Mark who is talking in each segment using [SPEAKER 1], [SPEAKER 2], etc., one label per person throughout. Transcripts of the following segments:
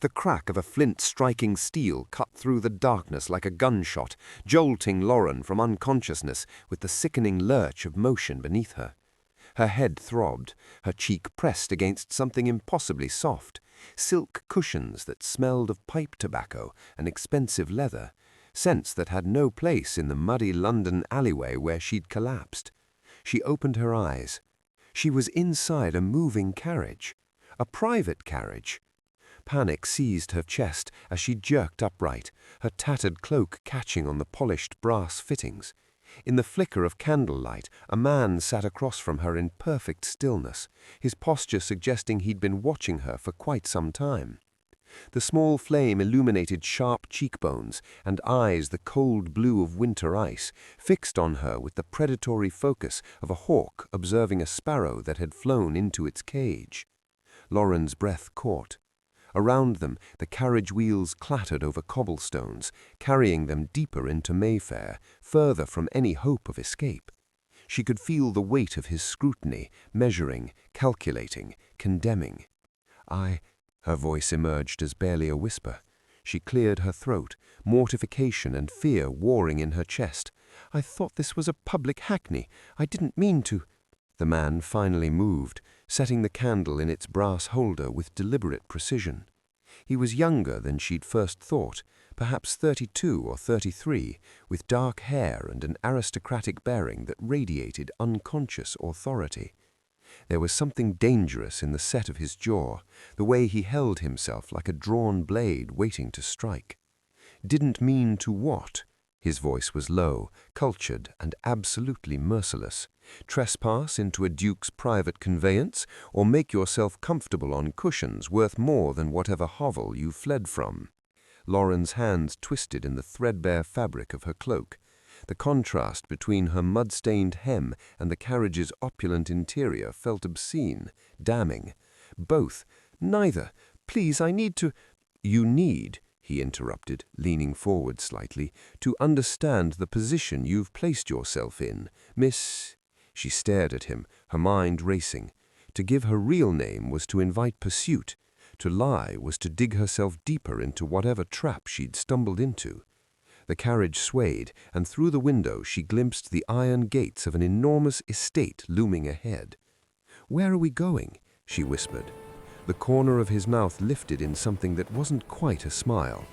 [SPEAKER 1] The crack of a flint striking steel cut through the darkness like a gunshot, jolting Lauren from unconsciousness with the sickening lurch of motion beneath her. Her head throbbed, her cheek pressed against something impossibly soft, silk cushions that smelled of pipe tobacco and expensive leather, scents that had no place in the muddy London alleyway where she'd collapsed. She opened her eyes. She was inside a moving carriage, a private carriage. Panic seized her chest as she jerked upright, her tattered cloak catching on the polished brass fittings. In the flicker of candlelight, a man sat across from her in perfect stillness, his posture suggesting he'd been watching her for quite some time. The small flame illuminated sharp cheekbones and eyes the cold blue of winter ice, fixed on her with the predatory focus of a hawk observing a sparrow that had flown into its cage. Lauren's breath caught. Around them, the carriage wheels clattered over cobblestones, carrying them deeper into Mayfair, further from any hope of escape. She could feel the weight of his scrutiny, measuring, calculating, condemning. Her voice emerged as barely a whisper. She cleared her throat, mortification and fear warring in her chest. "I thought this was a public hackney. I didn't mean to—" The man finally moved, setting the candle in its brass holder with deliberate precision. He was younger than she'd first thought, perhaps 32 or 33, with dark hair and an aristocratic bearing that radiated unconscious authority. There was something dangerous in the set of his jaw, the way he held himself like a drawn blade waiting to strike. "Didn't mean to what?" His voice was low, cultured, and absolutely merciless. "Trespass into a duke's private conveyance, or make yourself comfortable on cushions worth more than whatever hovel you fled from?" Lauren's hands twisted in the threadbare fabric of her cloak. The contrast between her mud-stained hem and the carriage's opulent interior felt obscene, damning. "Both. Neither. Please, I need to—" "You need," he interrupted, leaning forward slightly, "to understand the position you've placed yourself in, Miss—" She stared at him, her mind racing. To give her real name was to invite pursuit. To lie was to dig herself deeper into whatever trap she'd stumbled into. The carriage swayed, and through the window she glimpsed the iron gates of an enormous estate looming ahead. "Where are we going?" she whispered. The corner of his mouth lifted in something that wasn't quite a smile.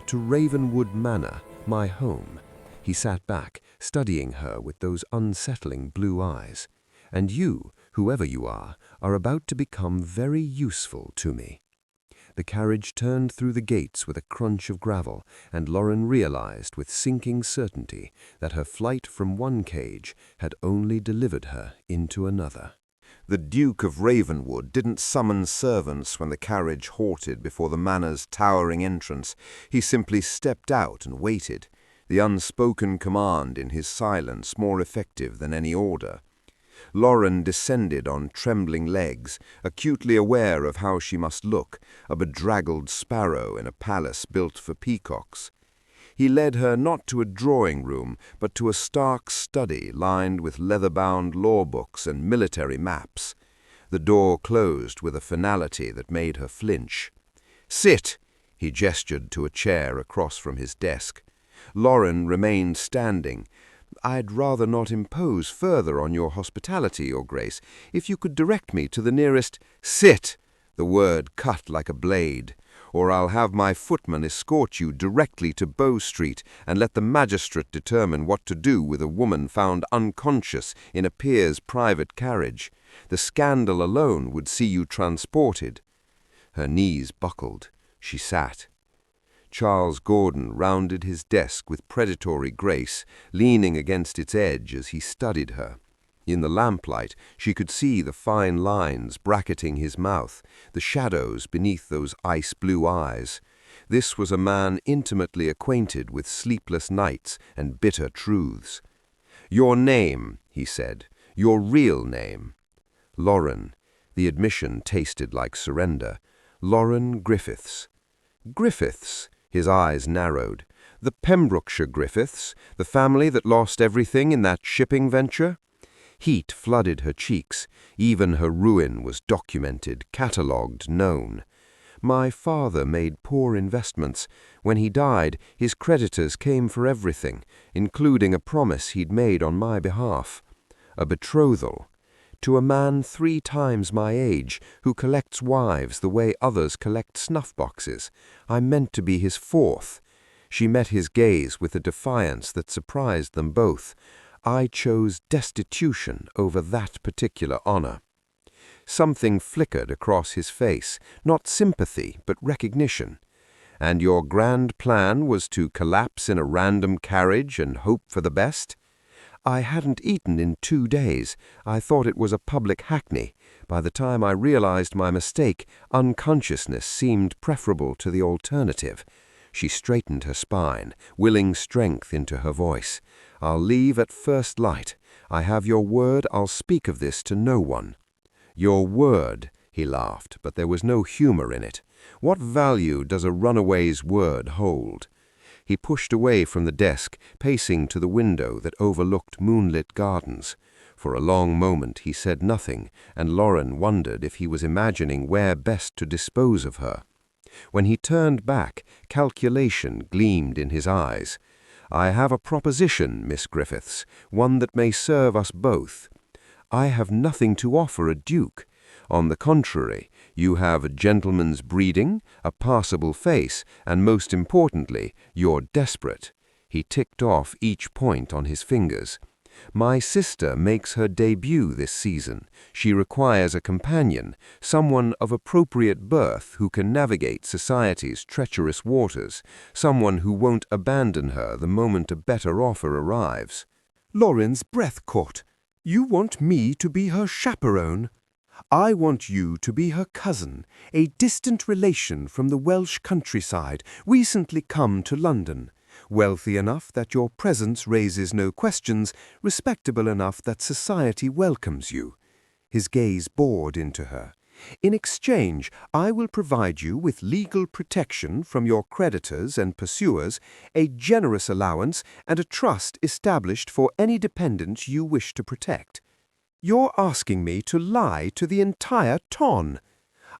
[SPEAKER 1] "To Ravenwood Manor, my home." He sat back, studying her with those unsettling blue eyes. "And you, whoever you are about to become very useful to me." The carriage turned through the gates with a crunch of gravel, and Lauren realized with sinking certainty that her flight from one cage had only delivered her into another. The Duke of Ravenwood didn't summon servants when the carriage halted before the manor's towering entrance. He simply stepped out and waited, the unspoken command in his silence more effective than any order. Lauren descended on trembling legs, acutely aware of how she must look, a bedraggled sparrow in a palace built for peacocks. He led her not to a drawing room, but to a stark study lined with leather-bound law books and military maps. The door closed with a finality that made her flinch. "Sit!" He gestured to a chair across from his desk. Lauren remained standing. "I'd rather not impose further on your hospitality, Your Grace. If you could direct me to the nearest—" "Sit!" The word cut like a blade. "Or I'll have my footman escort you directly to Bow Street and let the magistrate determine what to do with a woman found unconscious in a peer's private carriage. The scandal alone would see you transported." Her knees buckled. She sat. Charles Gordon rounded his desk with predatory grace, leaning against its edge as he studied her. In the lamplight, she could see the fine lines bracketing his mouth, the shadows beneath those ice-blue eyes. This was a man intimately acquainted with sleepless nights and bitter truths. "Your name," he said, "your real name." Lauren. The admission tasted like surrender. "Lauren Griffiths." "Griffiths?" His eyes narrowed. "The Pembrokeshire Griffiths, the family that lost everything in that shipping venture?" Heat flooded her cheeks. Even her ruin was documented, catalogued, known. My father made poor investments. When he died, his creditors came for everything, including a promise he'd made on my behalf. A betrothal. To a man 3 times my age, who collects wives the way others collect snuff-boxes. I meant to be his 4th. She met his gaze with a defiance that surprised them both. I chose destitution over that particular honor. Something flickered across his face, not sympathy, but recognition. And your grand plan was to collapse in a random carriage and hope for the best? I hadn't eaten in 2 days. I thought it was a public hackney. By the time I realized my mistake, unconsciousness seemed preferable to the alternative. She straightened her spine, willing strength into her voice. I'll leave at first light. I have your word I'll speak of this to no one. Your word, he laughed, but there was no humor in it. What value does a runaway's word hold? He pushed away from the desk, pacing to the window that overlooked moonlit gardens. For a long moment he said nothing, and Lauren wondered if he was imagining where best to dispose of her. When he turned back, calculation gleamed in his eyes. I have a proposition, Miss Griffiths, one that may serve us both. I have nothing to offer a duke. On the contrary, you have a gentleman's breeding, a passable face, and most importantly, you're desperate. He ticked off each point on his fingers. My sister makes her debut this season. She requires a companion, someone of appropriate birth who can navigate society's treacherous waters, someone who won't abandon her the moment a better offer arrives.
[SPEAKER 2] Lauren's breath caught. You want me to be her chaperone? I want you to be her cousin, a distant relation from the Welsh countryside, recently come to London. Wealthy enough that your presence raises no questions, respectable enough that society welcomes you. His gaze bored into her. In exchange, I will provide you with legal protection from your creditors and pursuers, a generous allowance, and a trust established for any dependents you wish to protect. You're asking me to lie to the entire ton.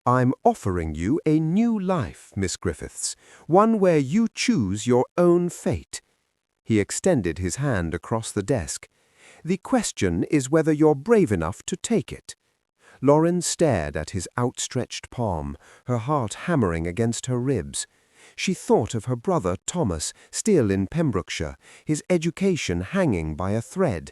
[SPEAKER 2] I'm offering you a new life, Miss Griffiths, one where you choose your own fate. He extended his hand across the desk. The question is whether you're brave enough to take it. Lauren stared at his outstretched palm, her heart hammering against her ribs. She thought of her brother Thomas, still in Pembrokeshire, his education hanging by a thread.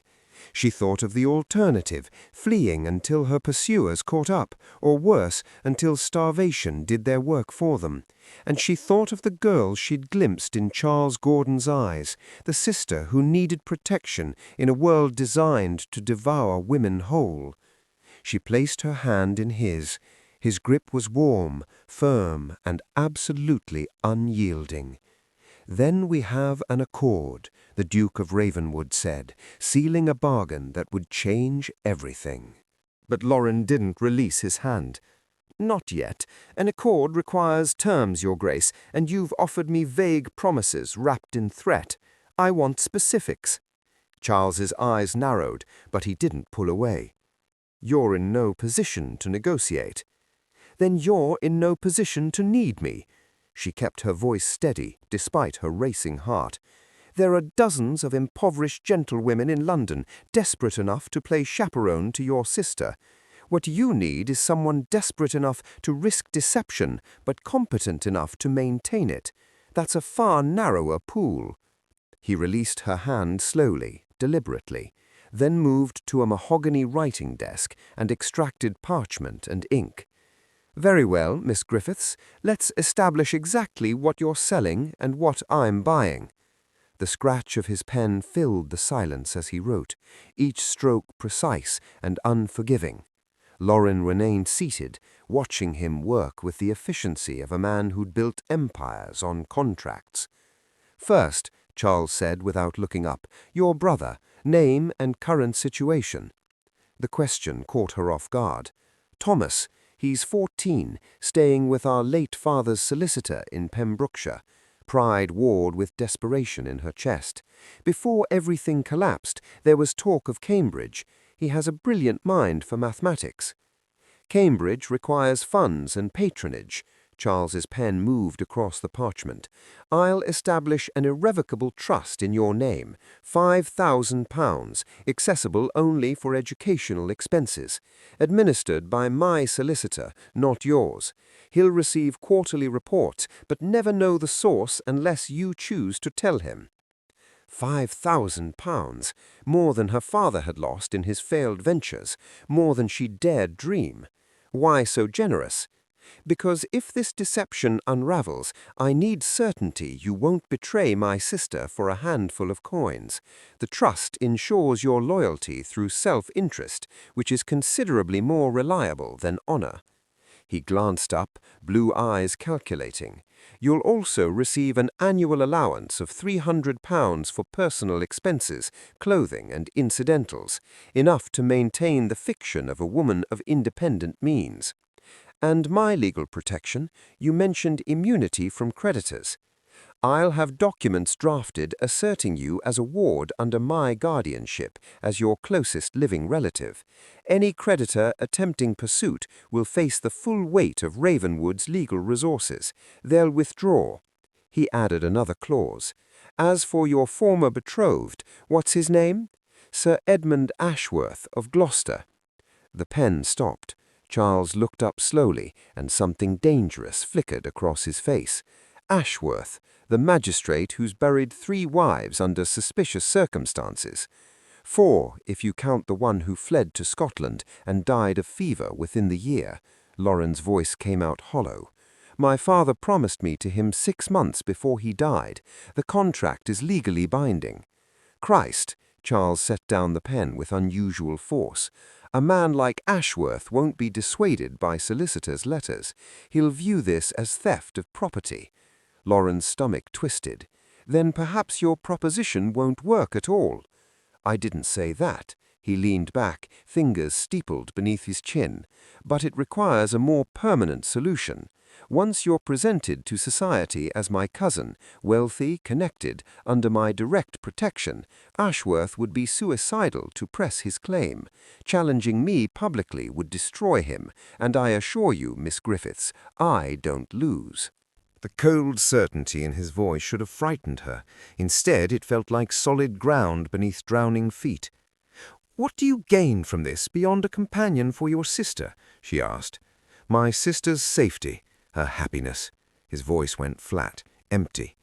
[SPEAKER 2] She thought of the alternative, fleeing until her pursuers caught up, or worse, until starvation did their work for them. And she thought of the girl she'd glimpsed in Charles Gordon's eyes, the sister who needed protection in a world designed to devour women whole. She placed her hand in his. His grip was warm, firm, and absolutely unyielding. Then we have an accord, the Duke of Ravenwood said, sealing a bargain that would change everything. But Lauren didn't release his hand. Not yet. An accord requires terms, Your Grace, and you've offered me vague promises wrapped in threat. I want specifics. Charles's eyes narrowed, but he didn't pull away. You're in no position to negotiate. Then you're in no position to need me. She kept her voice steady, despite her racing heart. There are dozens of impoverished gentlewomen in London, desperate enough to play chaperone to your sister. What you need is someone desperate enough to risk deception, but competent enough to maintain it. That's a far narrower pool. He released her hand slowly, deliberately, then moved to a mahogany writing desk and extracted parchment and ink. Very well, Miss Griffiths, let's establish exactly what you're selling and what I'm buying. The scratch of his pen filled the silence as he wrote, each stroke precise and unforgiving. Lauren remained seated, watching him work with the efficiency of a man who'd built empires on contracts. First, Charles said without looking up, your brother, name and current situation. The question caught her off guard. Thomas. He's 14, staying with our late father's solicitor in Pembrokeshire. Pride warred with desperation in her chest. Before everything collapsed, there was talk of Cambridge. He has a brilliant mind for mathematics. Cambridge requires funds and patronage.
[SPEAKER 1] Charles's pen moved across the parchment. "I'll establish an irrevocable trust in your name, £5,000, accessible only for educational expenses, administered by my solicitor, not yours. He'll receive quarterly reports, but never know the source unless you choose to tell him." £5,000, more than her father had lost in his failed ventures, more than she dared dream. Why so generous? "Because if this deception unravels, I need certainty you won't betray my sister for a handful of coins. The trust ensures your loyalty through self-interest, which is considerably more reliable than honor." He glanced up, blue eyes calculating. "You'll also receive an annual allowance of £300 for personal expenses, clothing and incidentals, enough to maintain the fiction of a woman of independent means. And my legal protection, you mentioned immunity from creditors. I'll have documents drafted asserting you as a ward under my guardianship as your closest living relative. Any creditor attempting pursuit will face the full weight of Ravenwood's legal resources. They'll withdraw." He added another clause. "As for your former betrothed, what's his name?" "Sir Edmund Ashworth of Gloucester." The pen stopped. Charles looked up slowly, and something dangerous flickered across his face. Ashworth, the magistrate who's buried 3 wives under suspicious circumstances. 4, if you count the one who fled to Scotland and died of fever within the year. Lauren's voice came out hollow. "My father promised me to him 6 months before he died. The contract is legally binding." "Christ!" Charles set down the pen with unusual force. "A man like Ashworth won't be dissuaded by solicitors' letters. He'll view this as theft of property." Lauren's stomach twisted. "Then perhaps your proposition won't work at all." "I didn't say that." He leaned back, fingers steepled beneath his chin. "But it requires a more permanent solution. Once you're presented to society as my cousin, wealthy, connected, under my direct protection, Ashworth would be suicidal to press his claim. Challenging me publicly would destroy him, and I assure you, Miss Griffiths, I don't lose."
[SPEAKER 2] The cold certainty in his voice should have frightened her. Instead, it felt like solid ground beneath drowning feet. "What do you gain from this beyond a companion for your sister?" she asked. "My sister's safety, her happiness." His voice went flat, empty.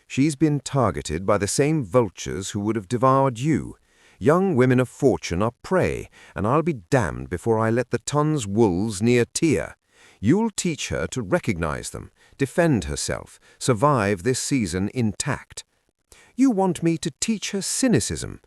[SPEAKER 2] "She's been targeted by the same vultures who would have devoured you. Young women of fortune are prey, and I'll be damned before I let the ton's wolves near Tia. You'll teach her to recognize them, defend herself, survive this season intact. You want me to teach her cynicism.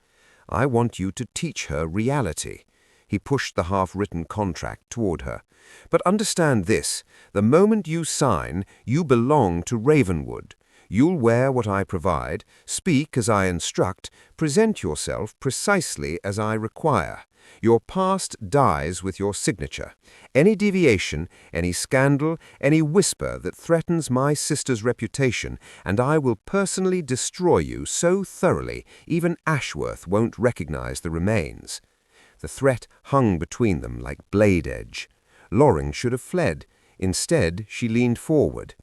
[SPEAKER 2] I want you to teach her reality." He pushed the half-written contract toward her. "But understand this, the moment you sign, you belong to Ravenwood. You'll wear what I provide, speak as I instruct, present yourself precisely as I require. Your past dies with your signature. Any deviation, any scandal, any whisper that threatens my sister's reputation, and I will personally destroy you so thoroughly even Ashworth won't recognize the remains." The threat hung between them like blade edge. Loring should have fled. Instead, she leaned forward.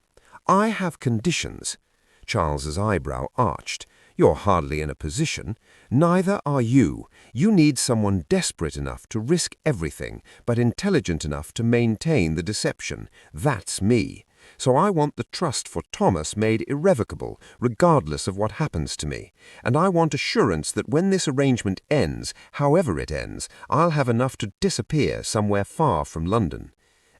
[SPEAKER 2] "I have conditions." Charles's eyebrow arched. "You're hardly in a position. Neither are you. You need someone desperate enough to risk everything, but intelligent enough to maintain the deception. That's me. So I want the trust for Thomas made irrevocable, regardless of what happens to me. And I want assurance that when this arrangement ends, however it ends, I'll have enough to disappear somewhere far from London."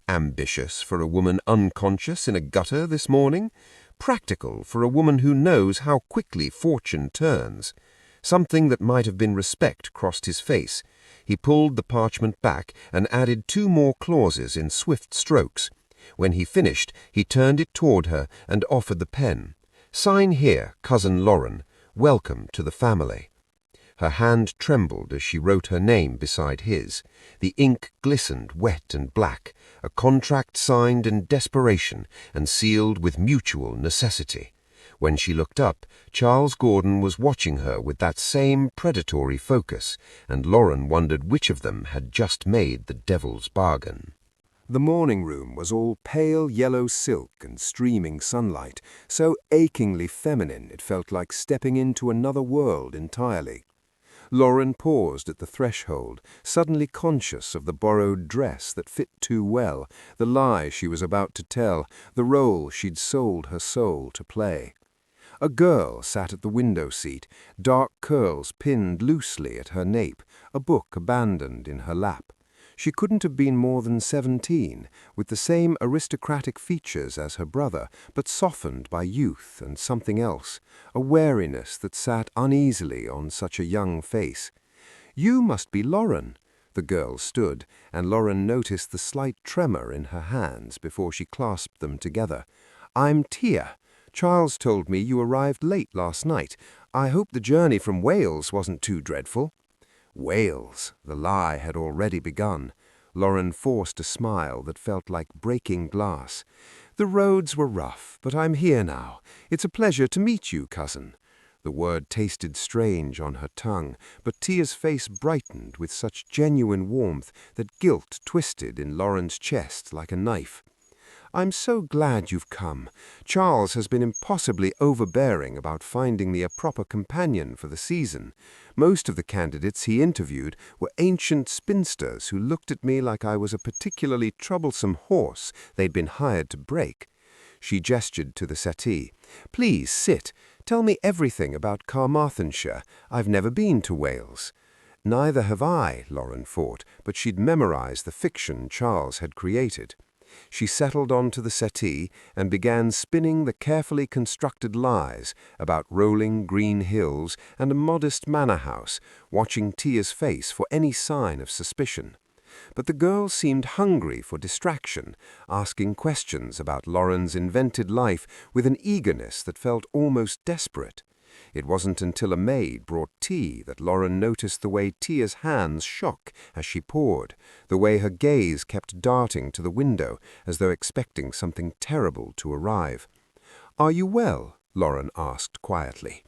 [SPEAKER 2] Ambitious for a woman unconscious in a gutter this morning? Practical for a woman who knows how quickly fortune turns. Something that might have been respect crossed his face. He pulled the parchment back and added 2 more clauses in swift strokes. When he finished, he turned it toward her and offered the pen. "Sign here, Cousin Lauren. Welcome to the family." Her hand trembled as she wrote her name beside his. The ink glistened wet and black, a contract signed in desperation and sealed with mutual necessity. When she looked up, Charles Gordon was watching her with that same predatory focus, and Lauren wondered which of them had just made the devil's bargain. The morning room was all pale yellow silk and streaming sunlight, so achingly feminine it felt like stepping into another world entirely. Lauren paused at the threshold, suddenly conscious of the borrowed dress that fit too well, the lie she was about to tell, the role she'd sold her soul to play. A girl sat at the window seat, dark curls pinned loosely at her nape, a book abandoned in her lap. She couldn't have been more than 17, with the same aristocratic features as her brother, but softened by youth and something else, a wariness that sat uneasily on such a young face. "You must be Lauren." The girl stood, and Lauren noticed the slight tremor in her hands before she clasped them together. "I'm Tia. Charles told me you arrived late last night. I hope the journey from Wales wasn't too dreadful." Wales! The lie had already begun. Lauren forced a smile that felt like breaking glass. "The roads were rough, but I'm here now. It's a pleasure to meet you, cousin." The word tasted strange on her tongue, but Tia's face brightened with such genuine warmth that guilt twisted in Lauren's chest like a knife. "I'm so glad you've come. Charles has been impossibly overbearing about finding me a proper companion for the season. Most of the candidates he interviewed were ancient spinsters who looked at me like I was a particularly troublesome horse they'd been hired to break." She gestured to the settee. "Please sit. Tell me everything about Carmarthenshire. I've never been to Wales." Neither have I, Lauren thought, but she'd memorized the fiction Charles had created. She settled onto the settee and began spinning the carefully constructed lies about rolling green hills and a modest manor house, watching Tia's face for any sign of suspicion. But the girl seemed hungry for distraction, asking questions about Lauren's invented life with an eagerness that felt almost desperate. It wasn't until a maid brought tea that Lauren noticed the way Tia's hands shook as she poured, the way her gaze kept darting to the window as though expecting something terrible to arrive. "Are you well?" Lauren asked quietly.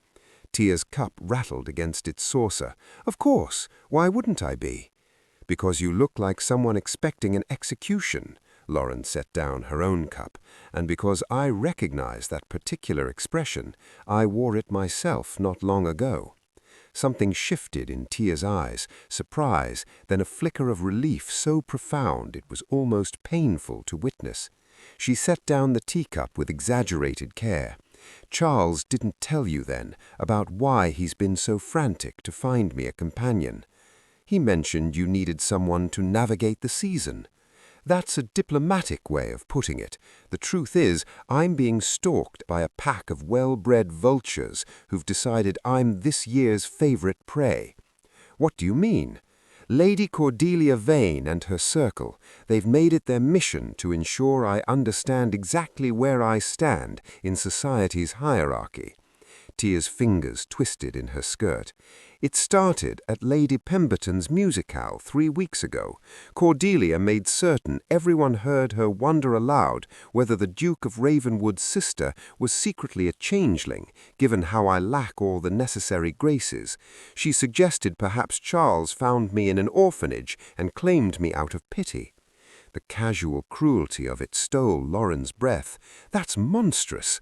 [SPEAKER 2] Tia's cup rattled against its saucer. "Of course. Why wouldn't I be?" "Because you look like someone expecting an execution." Lauren set down her own cup, and because I recognize that particular expression, I wore it myself not long ago. Something shifted in Tia's eyes, surprise, then a flicker of relief so profound it was almost painful to witness. She set down the teacup with exaggerated care. "Charles didn't tell you then about why he's been so frantic to find me a companion. He mentioned you needed someone to navigate the season. That's a diplomatic way of putting it. The truth is, I'm being stalked by a pack of well-bred vultures who've decided I'm this year's favorite prey." "What do you mean?" "Lady Cordelia Vane and her circle. They've made it their mission to ensure I understand exactly where I stand in society's hierarchy." Tia's fingers twisted in her skirt. "It started at Lady Pemberton's musicale 3 weeks ago. Cordelia made certain everyone heard her wonder aloud whether the Duke of Ravenwood's sister was secretly a changeling, given how I lack all the necessary graces. She suggested perhaps Charles found me in an orphanage and claimed me out of pity." The casual cruelty of it stole Lauren's breath. "That's monstrous."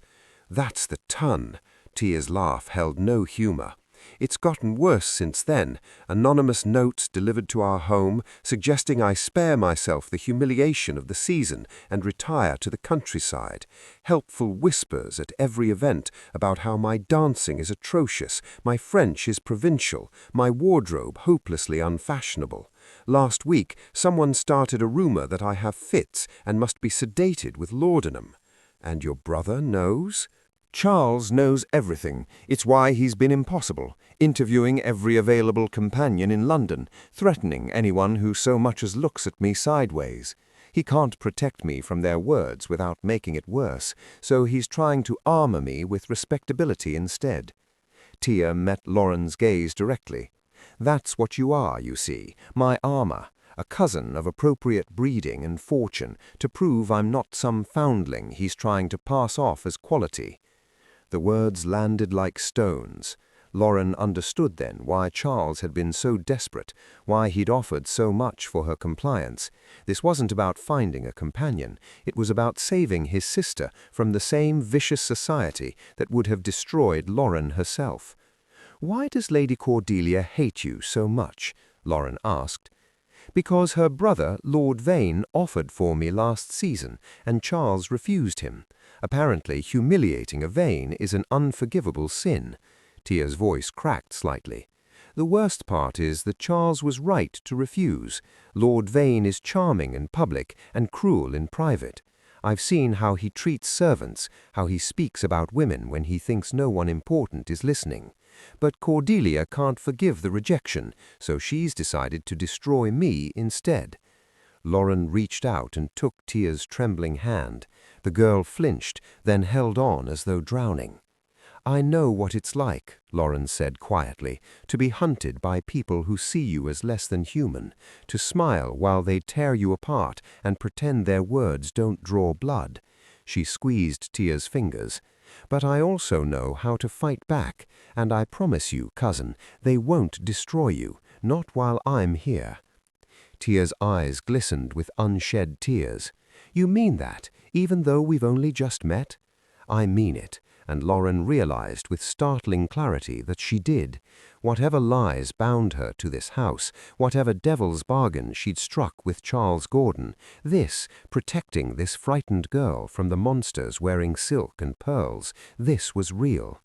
[SPEAKER 2] "That's the ton." Tia's laugh held no humor. "It's gotten worse since then. Anonymous notes delivered to our home suggesting I spare myself the humiliation of the season and retire to the countryside. Helpful whispers at every event about how my dancing is atrocious, my French is provincial, my wardrobe hopelessly unfashionable. Last week, someone started a rumor that I have fits and must be sedated with laudanum." "And your brother knows?" "Charles knows everything. It's why he's been impossible, interviewing every available companion in London, threatening anyone who so much as looks at me sideways. He can't protect me from their words without making it worse, so he's trying to armor me with respectability instead." Tia met Lauren's gaze directly. "That's what you are, you see, my armor. A cousin of appropriate breeding and fortune to prove I'm not some foundling he's trying to pass off as quality." The words landed like stones.
[SPEAKER 1] Lauren understood then why Charles had been so desperate, why he'd offered so much for her compliance. This wasn't about finding a companion, it was about saving his sister from the same vicious society that would have destroyed Lauren herself. "Why does Lady Cordelia hate you so much?" Lauren asked. "Because her brother, Lord Vane, offered for me last season, and Charles refused him. Apparently, humiliating a Vane is an unforgivable sin." Tia's voice cracked slightly. "The worst part is that Charles was right to refuse. Lord Vane is charming in public and cruel in private. I've seen how he treats servants, how he speaks about women when he thinks no one important is listening. But Cordelia can't forgive the rejection, so she's decided to destroy me instead." Lauren reached out and took Tia's trembling hand. The girl flinched, then held on as though drowning. "I know what it's like," Lauren said quietly, "to be hunted by people who see you as less than human, to smile while they tear you apart and pretend their words don't draw blood." She squeezed Tia's fingers. "But I also know how to fight back, and I promise you, cousin, they won't destroy you, not while I'm here." Tia's eyes glistened with unshed tears. "You mean that, even though we've only just met?" "I mean it," and Lauren realized with startling clarity that she did. Whatever lies bound her to this house, whatever devil's bargain she'd struck with Charles Gordon, this, protecting this frightened girl from the monsters wearing silk and pearls, this was real.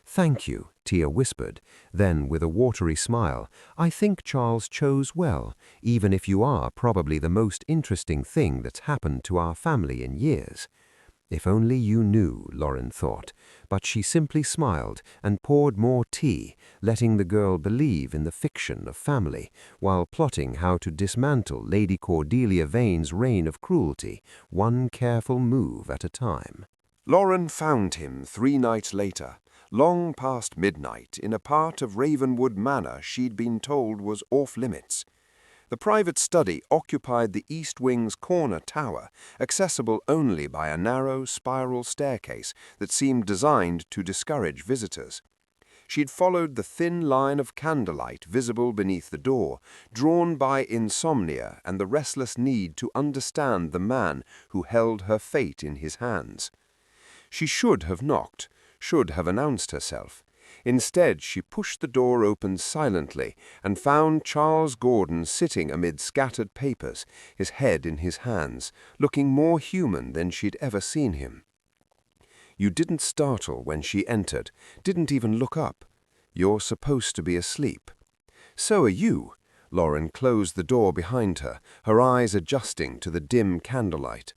[SPEAKER 1] "Thank you," Tia whispered. Then, with a watery smile, "I think Charles chose well, even if you are probably the most interesting thing that's happened to our family in years." If only you knew, Lauren thought, but she simply smiled and poured more tea, letting the girl believe in the fiction of family, while plotting how to dismantle Lady Cordelia Vane's reign of cruelty, one careful move at a time.
[SPEAKER 3] Lauren found him 3 nights later, long past midnight, in a part of Ravenwood Manor she'd been told was off-limits. The private study occupied the east wing's corner tower, accessible only by a narrow spiral staircase that seemed designed to discourage visitors. She'd followed the thin line of candlelight visible beneath the door, drawn by insomnia and the restless need to understand the man who held her fate in his hands. She should have knocked, should have announced herself. Instead, she pushed the door open silently and found Charles Gordon sitting amid scattered papers, his head in his hands, looking more human than she'd ever seen him. "You didn't startle when she entered, didn't even look up. You're supposed to be asleep." "So are you." Lauren closed the door behind her, her eyes adjusting to the dim candlelight.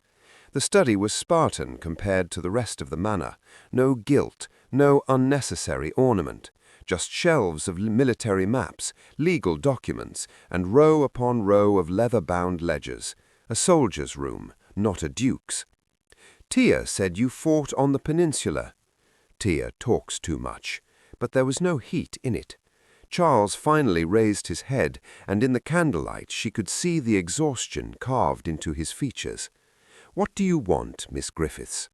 [SPEAKER 3] The study was Spartan compared to the rest of the manor. No gilt, no unnecessary ornament, just shelves of military maps, legal documents, and row upon row of leather-bound ledgers. A soldier's room, not a duke's. "Tia said you fought on the peninsula." Tia talks too much, but there was no heat in it. Charles finally raised his head, and in the candlelight she could see the exhaustion carved into his features. "What do you want, Miss Griffiths?"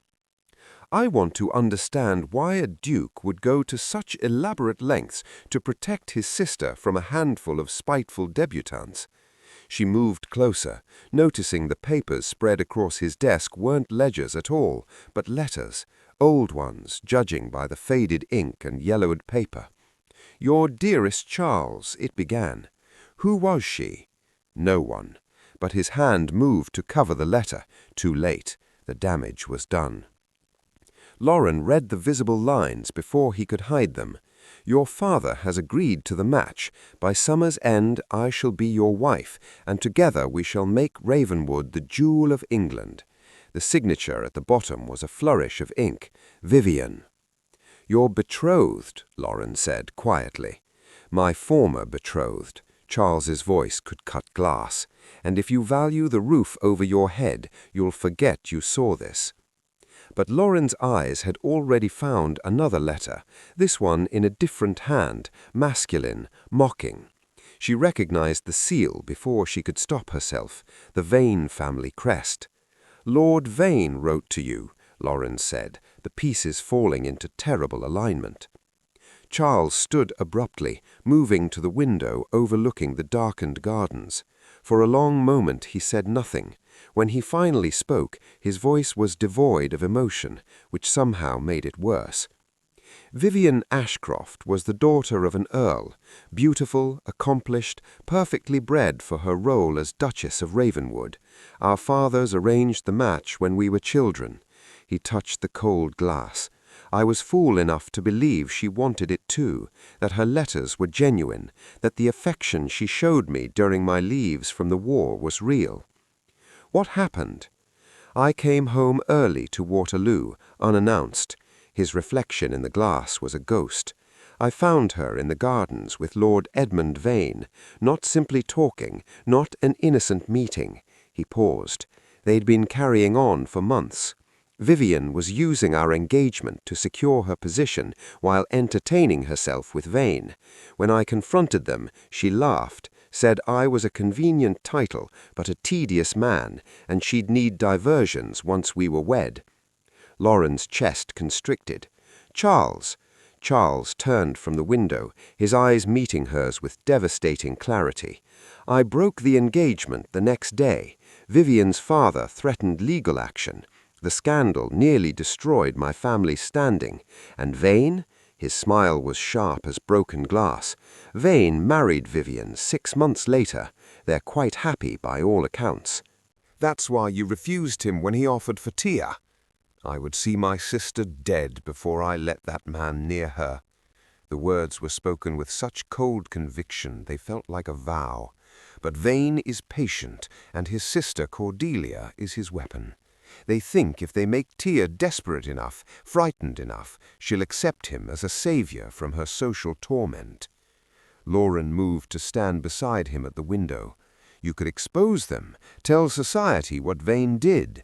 [SPEAKER 3] "I want to understand why a duke would go to such elaborate lengths to protect his sister from a handful of spiteful debutantes." She moved closer, noticing the papers spread across his desk weren't ledgers at all, but letters, old ones, judging by the faded ink and yellowed paper. "Your dearest Charles," it began. "Who was she?" "No one." But his hand moved to cover the letter. Too late. The damage was done. Lauren read the visible lines before he could hide them. "Your father has agreed to the match. By summer's end I shall be your wife, and together we shall make Ravenwood the jewel of England." The signature at the bottom was a flourish of ink. "Vivian." "You're betrothed," Lauren said quietly. "My former betrothed." Charles's voice could cut glass. "And if you value the roof over your head, you'll forget you saw this." But Lauren's eyes had already found another letter, this one in a different hand, masculine, mocking. She recognized the seal before she could stop herself, the Vane family crest. "Lord Vane wrote to you," Lauren said, the pieces falling into terrible alignment. Charles stood abruptly, moving to the window overlooking the darkened gardens. For a long moment he said nothing. When he finally spoke, his voice was devoid of emotion, which somehow made it worse. Vivian Ashcroft was the daughter of an earl, beautiful, accomplished, perfectly bred for her role as Duchess of Ravenwood. Our fathers arranged the match when we were children. He touched the cold glass. I was fool enough to believe she wanted it too, that her letters were genuine, that the affection she showed me during my leaves from the war was real. What happened? I came home early to Waterloo, unannounced. His reflection in the glass was a ghost. I found her in the gardens with Lord Edmund Vane, not simply talking, not an innocent meeting. He paused. They'd been carrying on for months. Vivian was using our engagement to secure her position while entertaining herself with Vane. When I confronted them, she laughed, said I was a convenient title but a tedious man, and she'd need diversions once we were wed. Lauren's chest constricted. Charles! Charles turned from the window, his eyes meeting hers with devastating clarity. I broke the engagement the next day. Vivian's father threatened legal action. The scandal nearly destroyed my family's standing. And Vane? His smile was sharp as broken glass. Vane married Vivian 6 months later. They're quite happy by all accounts.
[SPEAKER 1] That's why you refused him when he offered for Tia. I would see my sister dead before I let that man near her. The words were spoken with such cold conviction they felt like a vow. But Vane is patient, and his sister Cordelia is his weapon. They think if they make Tia desperate enough, frightened enough, she'll accept him as a savior from her social torment. Lauren moved to stand beside him at the window. You could expose them, tell society what Vane did.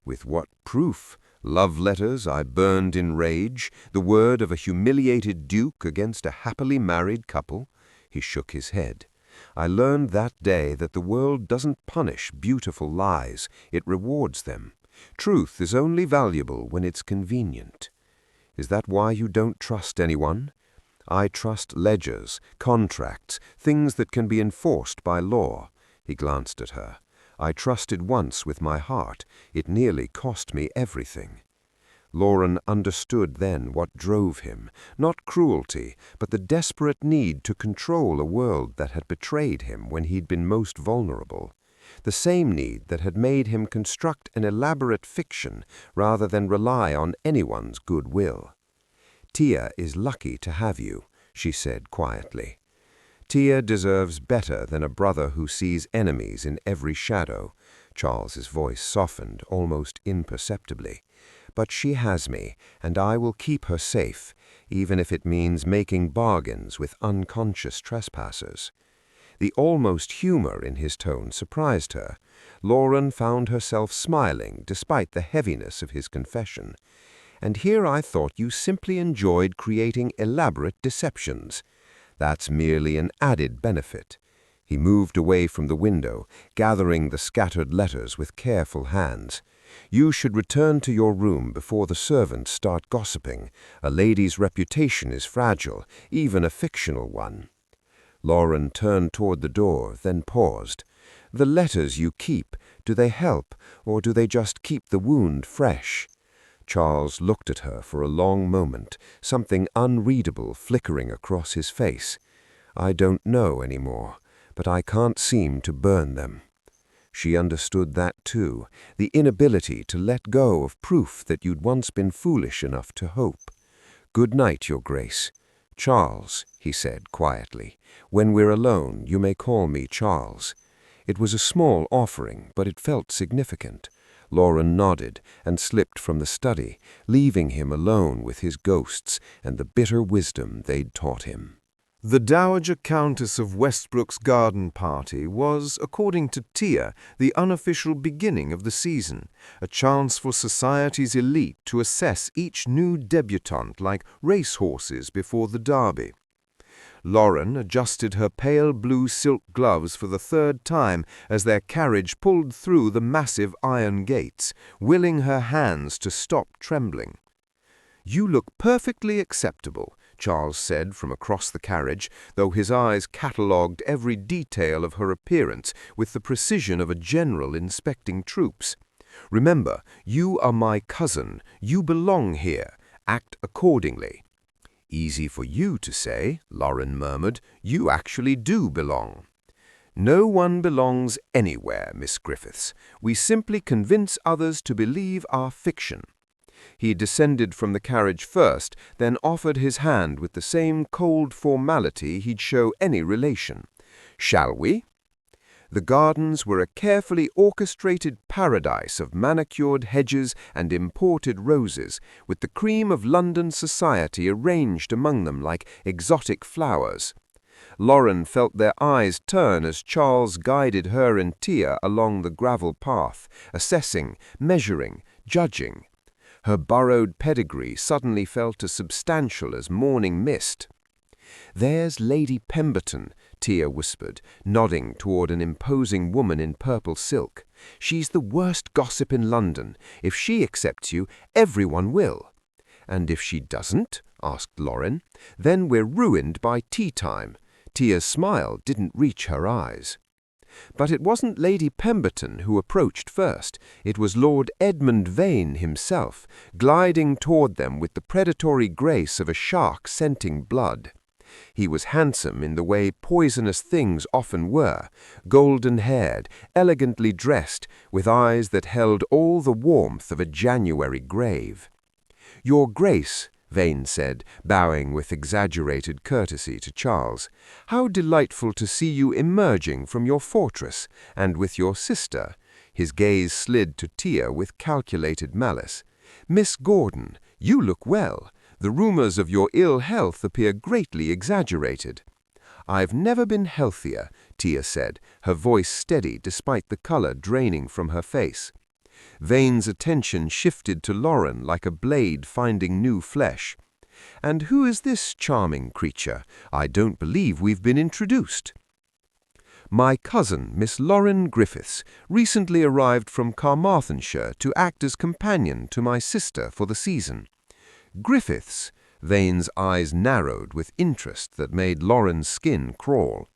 [SPEAKER 1] With what proof? Love letters I burned in rage, the word of a humiliated duke against a happily married couple? He shook his head. I learned that day that the world doesn't punish beautiful lies, it rewards them. Truth is only valuable when it's convenient. Is that why you don't trust anyone? I trust ledgers, contracts, things that can be enforced by law. He glanced at her. I trusted once with my heart. It nearly cost me everything. Lauren understood then what drove him, not cruelty, but the desperate need to control a world that had betrayed him when he'd been most vulnerable. The same need that had made him construct an elaborate fiction rather than rely on anyone's goodwill. Tia is lucky to have you, she said quietly. Tia deserves better than a brother who sees enemies in every shadow. Charles's voice softened almost imperceptibly. But she has me, and I will keep her safe, even if it means making bargains with unconscious trespassers. The almost humor in his tone surprised her. Lauren found herself smiling despite the heaviness of his confession. And here I thought you simply enjoyed creating elaborate deceptions. That's merely an added benefit. He moved away from the window, gathering the scattered letters with careful hands. You should return to your room before the servants start gossiping. A lady's reputation is fragile, even a fictional one. Lauren turned toward the door, then paused. The letters you keep, do they help, or do they just keep the wound fresh? Charles looked at her for a long moment, something unreadable flickering across his face. I don't know anymore, but I can't seem to burn them. She understood that too, the inability to let go of proof that you'd once been foolish enough to hope. Good night, Your Grace. Charles, he said quietly. When we're alone, you may call me Charles. It was a small offering, but it felt significant. Lauren nodded and slipped from the study, leaving him alone with his ghosts and the bitter wisdom they'd taught him.
[SPEAKER 2] The Dowager Countess of Westbrook's garden party was, according to Tia, the unofficial beginning of the season, a chance for society's elite to assess each new debutante like racehorses before the Derby. Lauren adjusted her pale blue silk gloves for the third time as their carriage pulled through the massive iron gates, willing her hands to stop trembling. "You look perfectly acceptable.
[SPEAKER 1] Charles said from across the carriage, though his eyes catalogued every detail of her appearance with the precision of a general inspecting troops. "Remember, you are my cousin. You belong here. Act accordingly." "Easy for you to say," Lauren murmured. "You actually do belong." "No one belongs anywhere, Miss Griffiths. We simply convince others to believe our fiction." He descended from the carriage first, then offered his hand with the same cold formality he'd show any relation. "Shall we?" The gardens were a carefully orchestrated paradise of manicured hedges and imported roses, with the cream of London society arranged among them like exotic flowers. Lauren felt their eyes turn as Charles guided her and Tia along the gravel path, assessing, measuring, judging. Her burrowed pedigree suddenly felt as substantial as morning mist. "There's Lady Pemberton," Tia whispered, nodding toward an imposing woman in purple silk. "She's the worst gossip in London. If she accepts you, everyone will." "And if she doesn't?" asked Lauren. "Then we're ruined by tea time." Tia's smile didn't reach her eyes. But it wasn't Lady Pemberton who approached first. It was Lord Edmund Vane himself, gliding toward them with the predatory grace of a shark scenting blood. He was handsome in the way poisonous things often were, golden-haired, elegantly dressed, with eyes that held all the warmth of a January grave. "Your Grace," Vane said, bowing with exaggerated courtesy to Charles, "how delightful to see you emerging from your fortress, and with your sister." His gaze slid to Tia with calculated malice. "Miss Gordon, you look well. The rumors of your ill health appear greatly exaggerated." "I've never been healthier," Tia said, her voice steady despite the color draining from her face. Vane's attention shifted to Lauren like a blade finding new flesh. "And who is this charming creature? I don't believe we've been introduced." "My cousin, Miss Lauren Griffiths, recently arrived from Carmarthenshire to act as companion to my sister for the season." "Griffiths?" Vane's eyes narrowed with interest that made Lauren's skin crawl.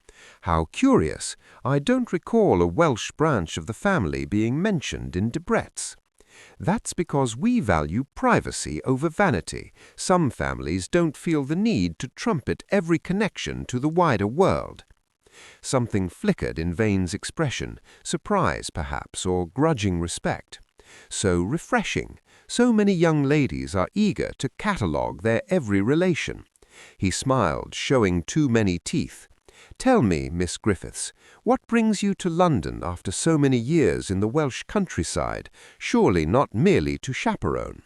[SPEAKER 1] "How curious. I don't recall a Welsh branch of the family being mentioned in Debrett's." "That's because we value privacy over vanity. Some families don't feel the need to trumpet every connection to the wider world." Something flickered in Vane's expression, surprise perhaps, or grudging respect. So refreshing. So many young ladies are eager to catalogue their every relation. He smiled, showing too many teeth. "Tell me, Miss Griffiths, what brings you to London after so many years in the Welsh countryside, surely not merely to chaperone?"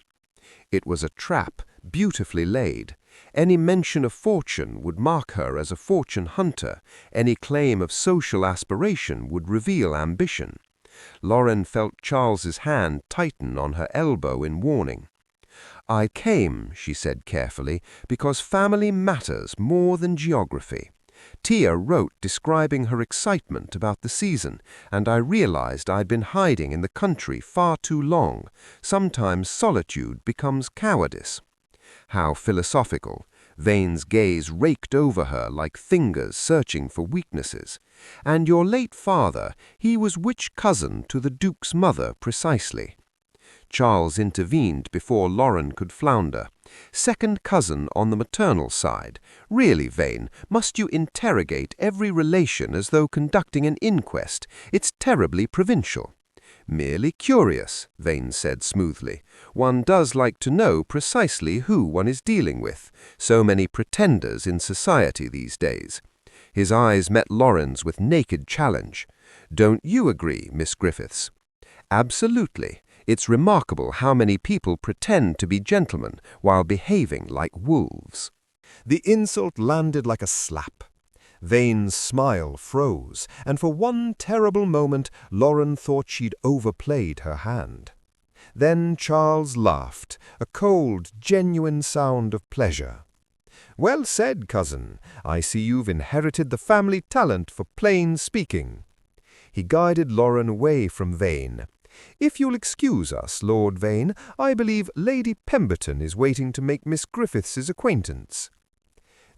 [SPEAKER 1] It was a trap, beautifully laid. Any mention of fortune would mark her as a fortune hunter. Any claim of social aspiration would reveal ambition. Lauren felt Charles's hand tighten on her elbow in warning. "I came," she said carefully, "because family matters more than geography. Tia wrote describing her excitement about the season, and I realized I'd been hiding in the country far too long. Sometimes solitude becomes cowardice." How philosophical. Vane's gaze raked over her like fingers searching for weaknesses. "And your late father, he was which cousin to the Duke's mother precisely?" Charles intervened before Lauren could flounder. "Second cousin on the maternal side. Really, Vane, must you interrogate every relation as though conducting an inquest? It's terribly provincial." "Merely curious," Vane said smoothly. "One does like to know precisely who one is dealing with. So many pretenders in society these days." His eyes met Lauren's with naked challenge. "Don't you agree, Miss Griffiths?" "Absolutely. It's remarkable how many people pretend to be gentlemen while behaving like wolves."
[SPEAKER 2] The insult landed like a slap. Vane's smile froze, and for one terrible moment Lauren thought she'd overplayed her hand. Then Charles laughed, a cold, genuine sound of pleasure. "Well said, cousin. I see you've inherited the family talent for plain speaking." He guided Lauren away from Vane. "If you'll excuse us, Lord Vane, I believe Lady Pemberton is waiting to make Miss Griffiths's acquaintance."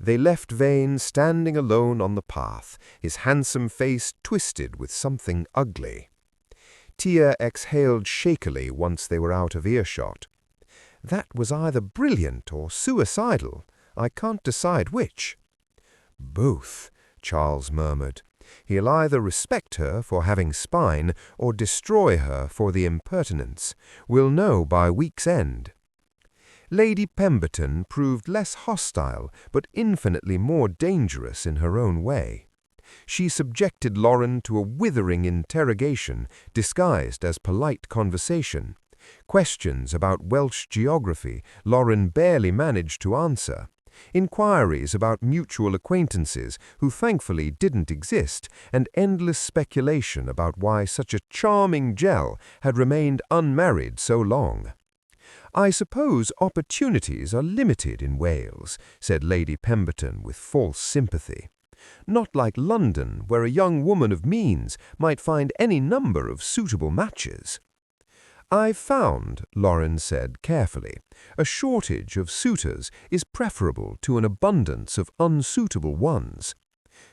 [SPEAKER 1] They left Vane standing alone on the path, his handsome face twisted with something ugly. Tia exhaled shakily once they were out of earshot. "That was either brilliant or suicidal. I can't decide which." "Both," Charles murmured. "He'll either respect her for having spine or destroy her for the impertinence. We'll know by week's end." Lady Pemberton proved less hostile but infinitely more dangerous in her own way. She subjected Lauren to a withering interrogation disguised as polite conversation. Questions about Welsh geography Lauren barely managed to answer. Inquiries about mutual acquaintances who thankfully didn't exist, and endless speculation about why such a charming gel had remained unmarried so long. "I suppose opportunities are limited in Wales," said Lady Pemberton with false sympathy. "Not like London, where a young woman of means might find any number of suitable matches." "I've found," Lauren said carefully, "a shortage of suitors is preferable to an abundance of unsuitable ones."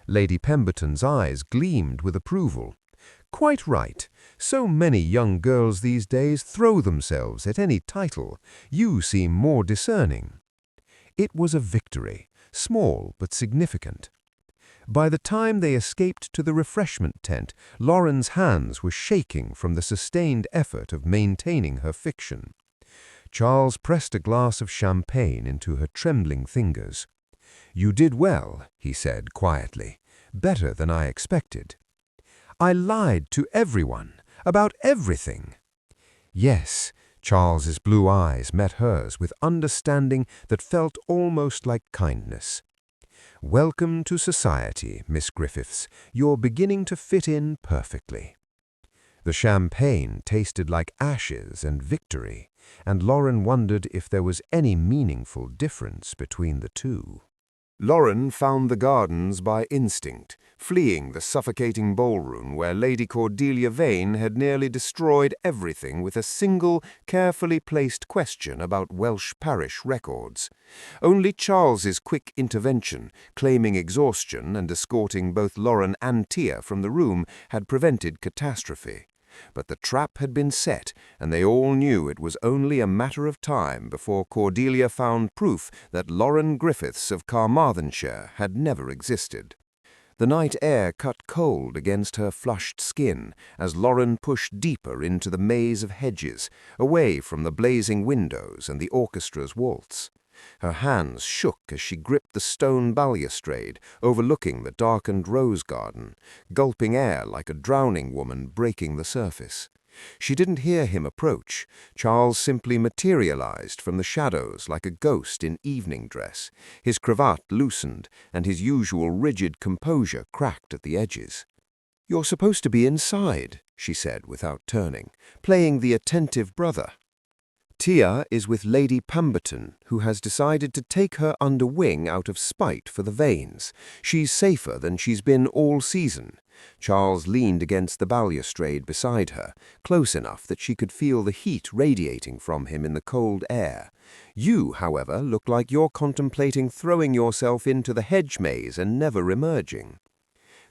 [SPEAKER 1] Lady Pemberton's eyes gleamed with approval. "Quite right. So many young girls these days throw themselves at any title. You seem more discerning." It was a victory, small but significant. By the time they escaped to the refreshment tent, Lauren's hands were shaking from the sustained effort of maintaining her fiction. Charles pressed a glass of champagne into her trembling fingers. "You did well," he said quietly. "Better than I expected." "I lied to everyone, about everything." "Yes." Charles's blue eyes met hers with understanding that felt almost like kindness. "Welcome to society, Miss Griffiths. You're beginning to fit in perfectly." The champagne tasted like ashes and victory, and Lauren wondered if there was any meaningful difference between the two.
[SPEAKER 3] Lauren found the gardens by instinct, fleeing the suffocating ballroom where Lady Cordelia Vane had nearly destroyed everything with a single, carefully placed question about Welsh parish records. Only Charles's quick intervention, claiming exhaustion and escorting both Lauren and Tia from the room, had prevented catastrophe. But the trap had been set, and they all knew it was only a matter of time before Cordelia found proof that Lauren Griffiths of Carmarthenshire had never existed. The night air cut cold against her flushed skin as Lauren pushed deeper into the maze of hedges, away from the blazing windows and the orchestra's waltz. Her hands shook as she gripped the stone balustrade overlooking the darkened rose garden, gulping air like a drowning woman breaking the surface. She didn't hear him approach. Charles simply materialized from the shadows like a ghost in evening dress, his cravat loosened and his usual rigid composure cracked at the edges. "You're supposed to be inside," she said without turning, "playing the attentive brother. Tia is with Lady Pemberton, who has decided to take her under wing out of spite for the Vanes. She's safer than she's been all season." Charles leaned against the balustrade beside her, close enough that she could feel the heat radiating from him in the cold air. "You, however, look like you're contemplating throwing yourself into the hedge maze and never emerging."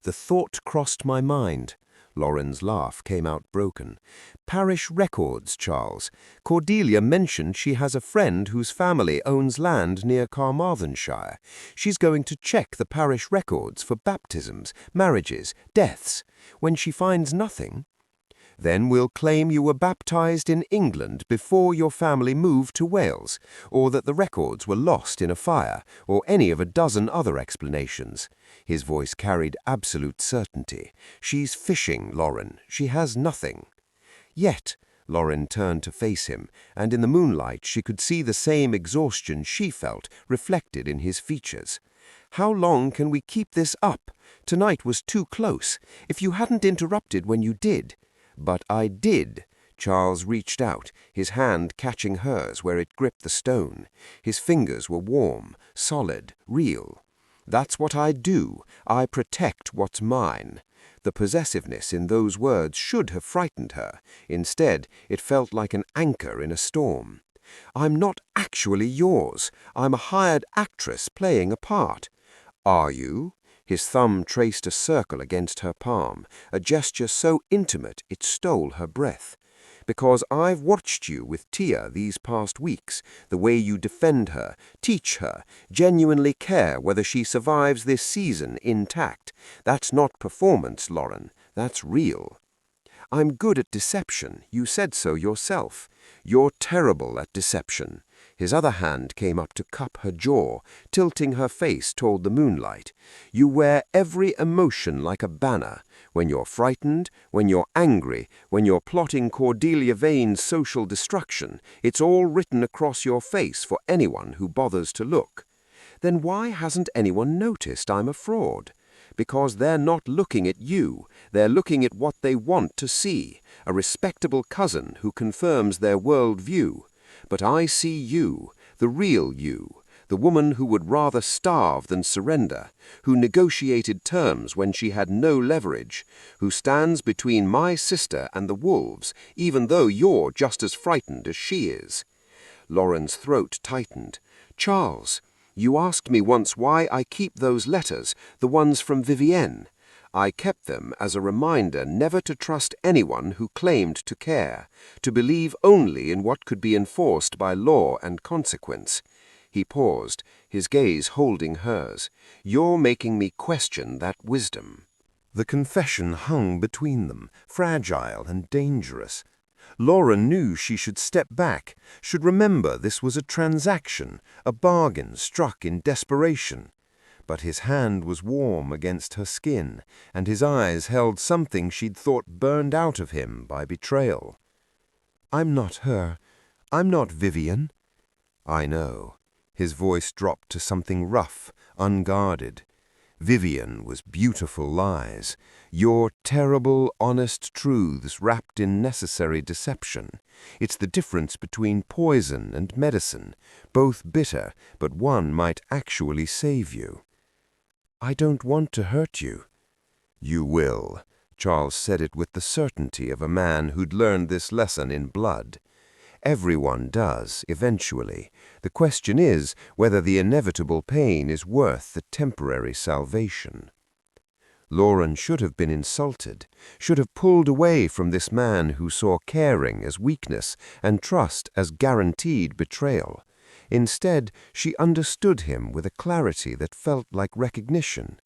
[SPEAKER 3] "The thought crossed my mind." Lauren's laugh came out broken. "Parish records, Charles. Cordelia mentioned she has a friend whose family owns land near Carmarthenshire. She's going to check the parish records for baptisms, marriages, deaths. When she finds nothing, then we'll claim you were baptized in England before your family moved to Wales, or that the records were lost in a fire, or any of a dozen other explanations." His voice carried absolute certainty. "She's fishing, Lauren. She has nothing." Yet, Lauren turned to face him, and in the moonlight she could see the same exhaustion she felt reflected in his features. "How long can we keep this up? Tonight was too close. If you hadn't interrupted when you did—" "But I did." Charles reached out, his hand catching hers where it gripped the stone. His fingers were warm, solid, real. "That's what I do. I protect what's mine." The possessiveness in those words should have frightened her. Instead, it felt like an anchor in a storm. I'm not actually yours. I'm a hired actress playing a part. Are you? His thumb traced a circle against her palm, a gesture so intimate it stole her breath. Because I've watched you with Tia these past weeks, the way you defend her, teach her, genuinely care whether she survives this season intact. That's not performance, Lauren. That's real. I'm good at deception. You said so yourself. You're terrible at deception. His other hand came up to cup her jaw, tilting her face toward the moonlight. You wear every emotion like a banner. When you're frightened, when you're angry, when you're plotting Cordelia Vane's social destruction, it's all written across your face for anyone who bothers to look. Then why hasn't anyone noticed I'm a fraud? Because they're not looking at you, they're looking at what they want to see, a respectable cousin who confirms their world view. But I see you, the real you, the woman who would rather starve than surrender, who negotiated terms when she had no leverage, who stands between my sister and the wolves, even though you're just as frightened as she is. Lauren's throat tightened. Charles, you asked me once why I keep those letters, the ones from Vivienne. I kept them as a reminder never to trust anyone who claimed to care, to believe only in what could be enforced by law and consequence. He paused, his gaze holding hers. You're making me question that wisdom.
[SPEAKER 2] The confession hung between them, fragile and dangerous. Lauren knew she should step back, should remember this was a transaction, a bargain struck in desperation. But his hand was warm against her skin, and his eyes held something she'd thought burned out of him by betrayal. I'm not her. I'm not Vivian. I know. His voice dropped to something rough, unguarded. Vivian was beautiful lies, your terrible, honest truths wrapped in necessary deception. It's the difference between poison and medicine, both bitter, but one might actually save you. I don't want to hurt you. You will. Charles said it with the certainty of a man who'd learned this lesson in blood. Everyone does, eventually. The question is whether the inevitable pain is worth the temporary salvation. Lauren should have been insulted, should have pulled away from this man who saw caring as weakness and trust as guaranteed betrayal. Instead, she understood him with a clarity that felt like recognition.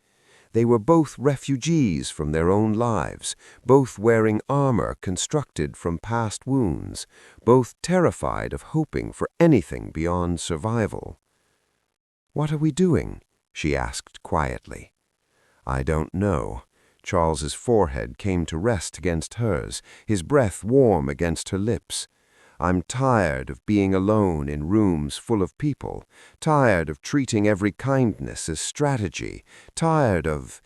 [SPEAKER 2] They were both refugees from their own lives, both wearing armor constructed from past wounds, both terrified of hoping for anything beyond survival. "What are we doing?" she asked quietly. "I don't know." Charles's forehead came to rest against hers, his breath warm against her lips. "I'm tired of being alone in rooms full of people, tired of treating every kindness as strategy, tired of—"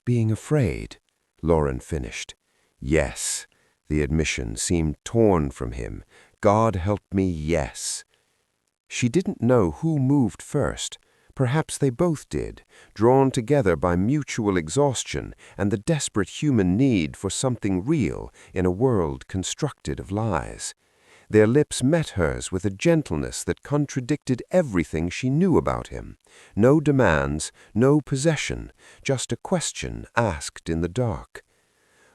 [SPEAKER 2] "Being afraid," Lauren finished. "Yes." The admission seemed torn from him. God help me, yes. She didn't know who moved first. Perhaps they both did, drawn together by mutual exhaustion and the desperate human need for something real in a world constructed of lies. Their lips met hers with a gentleness that contradicted everything she knew about him. No demands, no possession, just a question asked in the dark.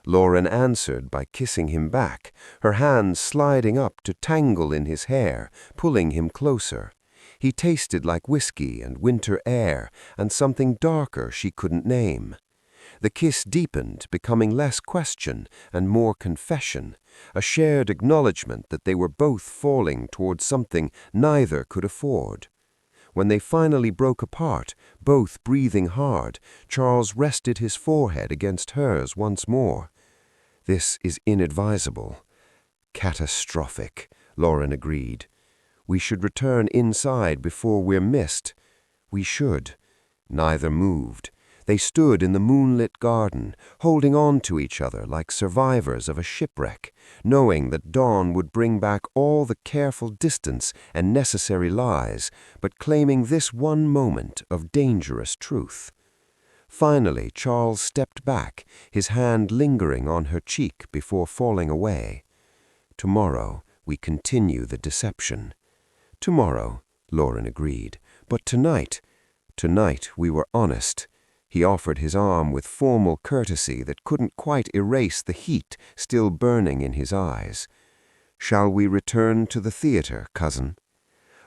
[SPEAKER 2] Lauren answered by kissing him back, her hands sliding up to tangle in his hair, pulling him closer. He tasted like whiskey and winter air and something darker she couldn't name. The kiss deepened, becoming less question and more confession, a shared acknowledgement that they were both falling towards something neither could afford. When they finally broke apart, both breathing hard, Charles rested his forehead against hers once more. "This is inadvisable." "Catastrophic," Lauren agreed. "We should return inside before we're missed." "We should." Neither moved. They stood in the moonlit garden, holding on to each other like survivors of a shipwreck, knowing that dawn would bring back all the careful distance and necessary lies, but claiming this one moment of dangerous truth. Finally, Charles stepped back, his hand lingering on her cheek before falling away. "Tomorrow, we continue the deception."
[SPEAKER 1] Tomorrow, Lauren agreed. But tonight we were honest. He offered his arm with formal courtesy that couldn't quite erase the heat still burning in his eyes. Shall we return to the theater, cousin?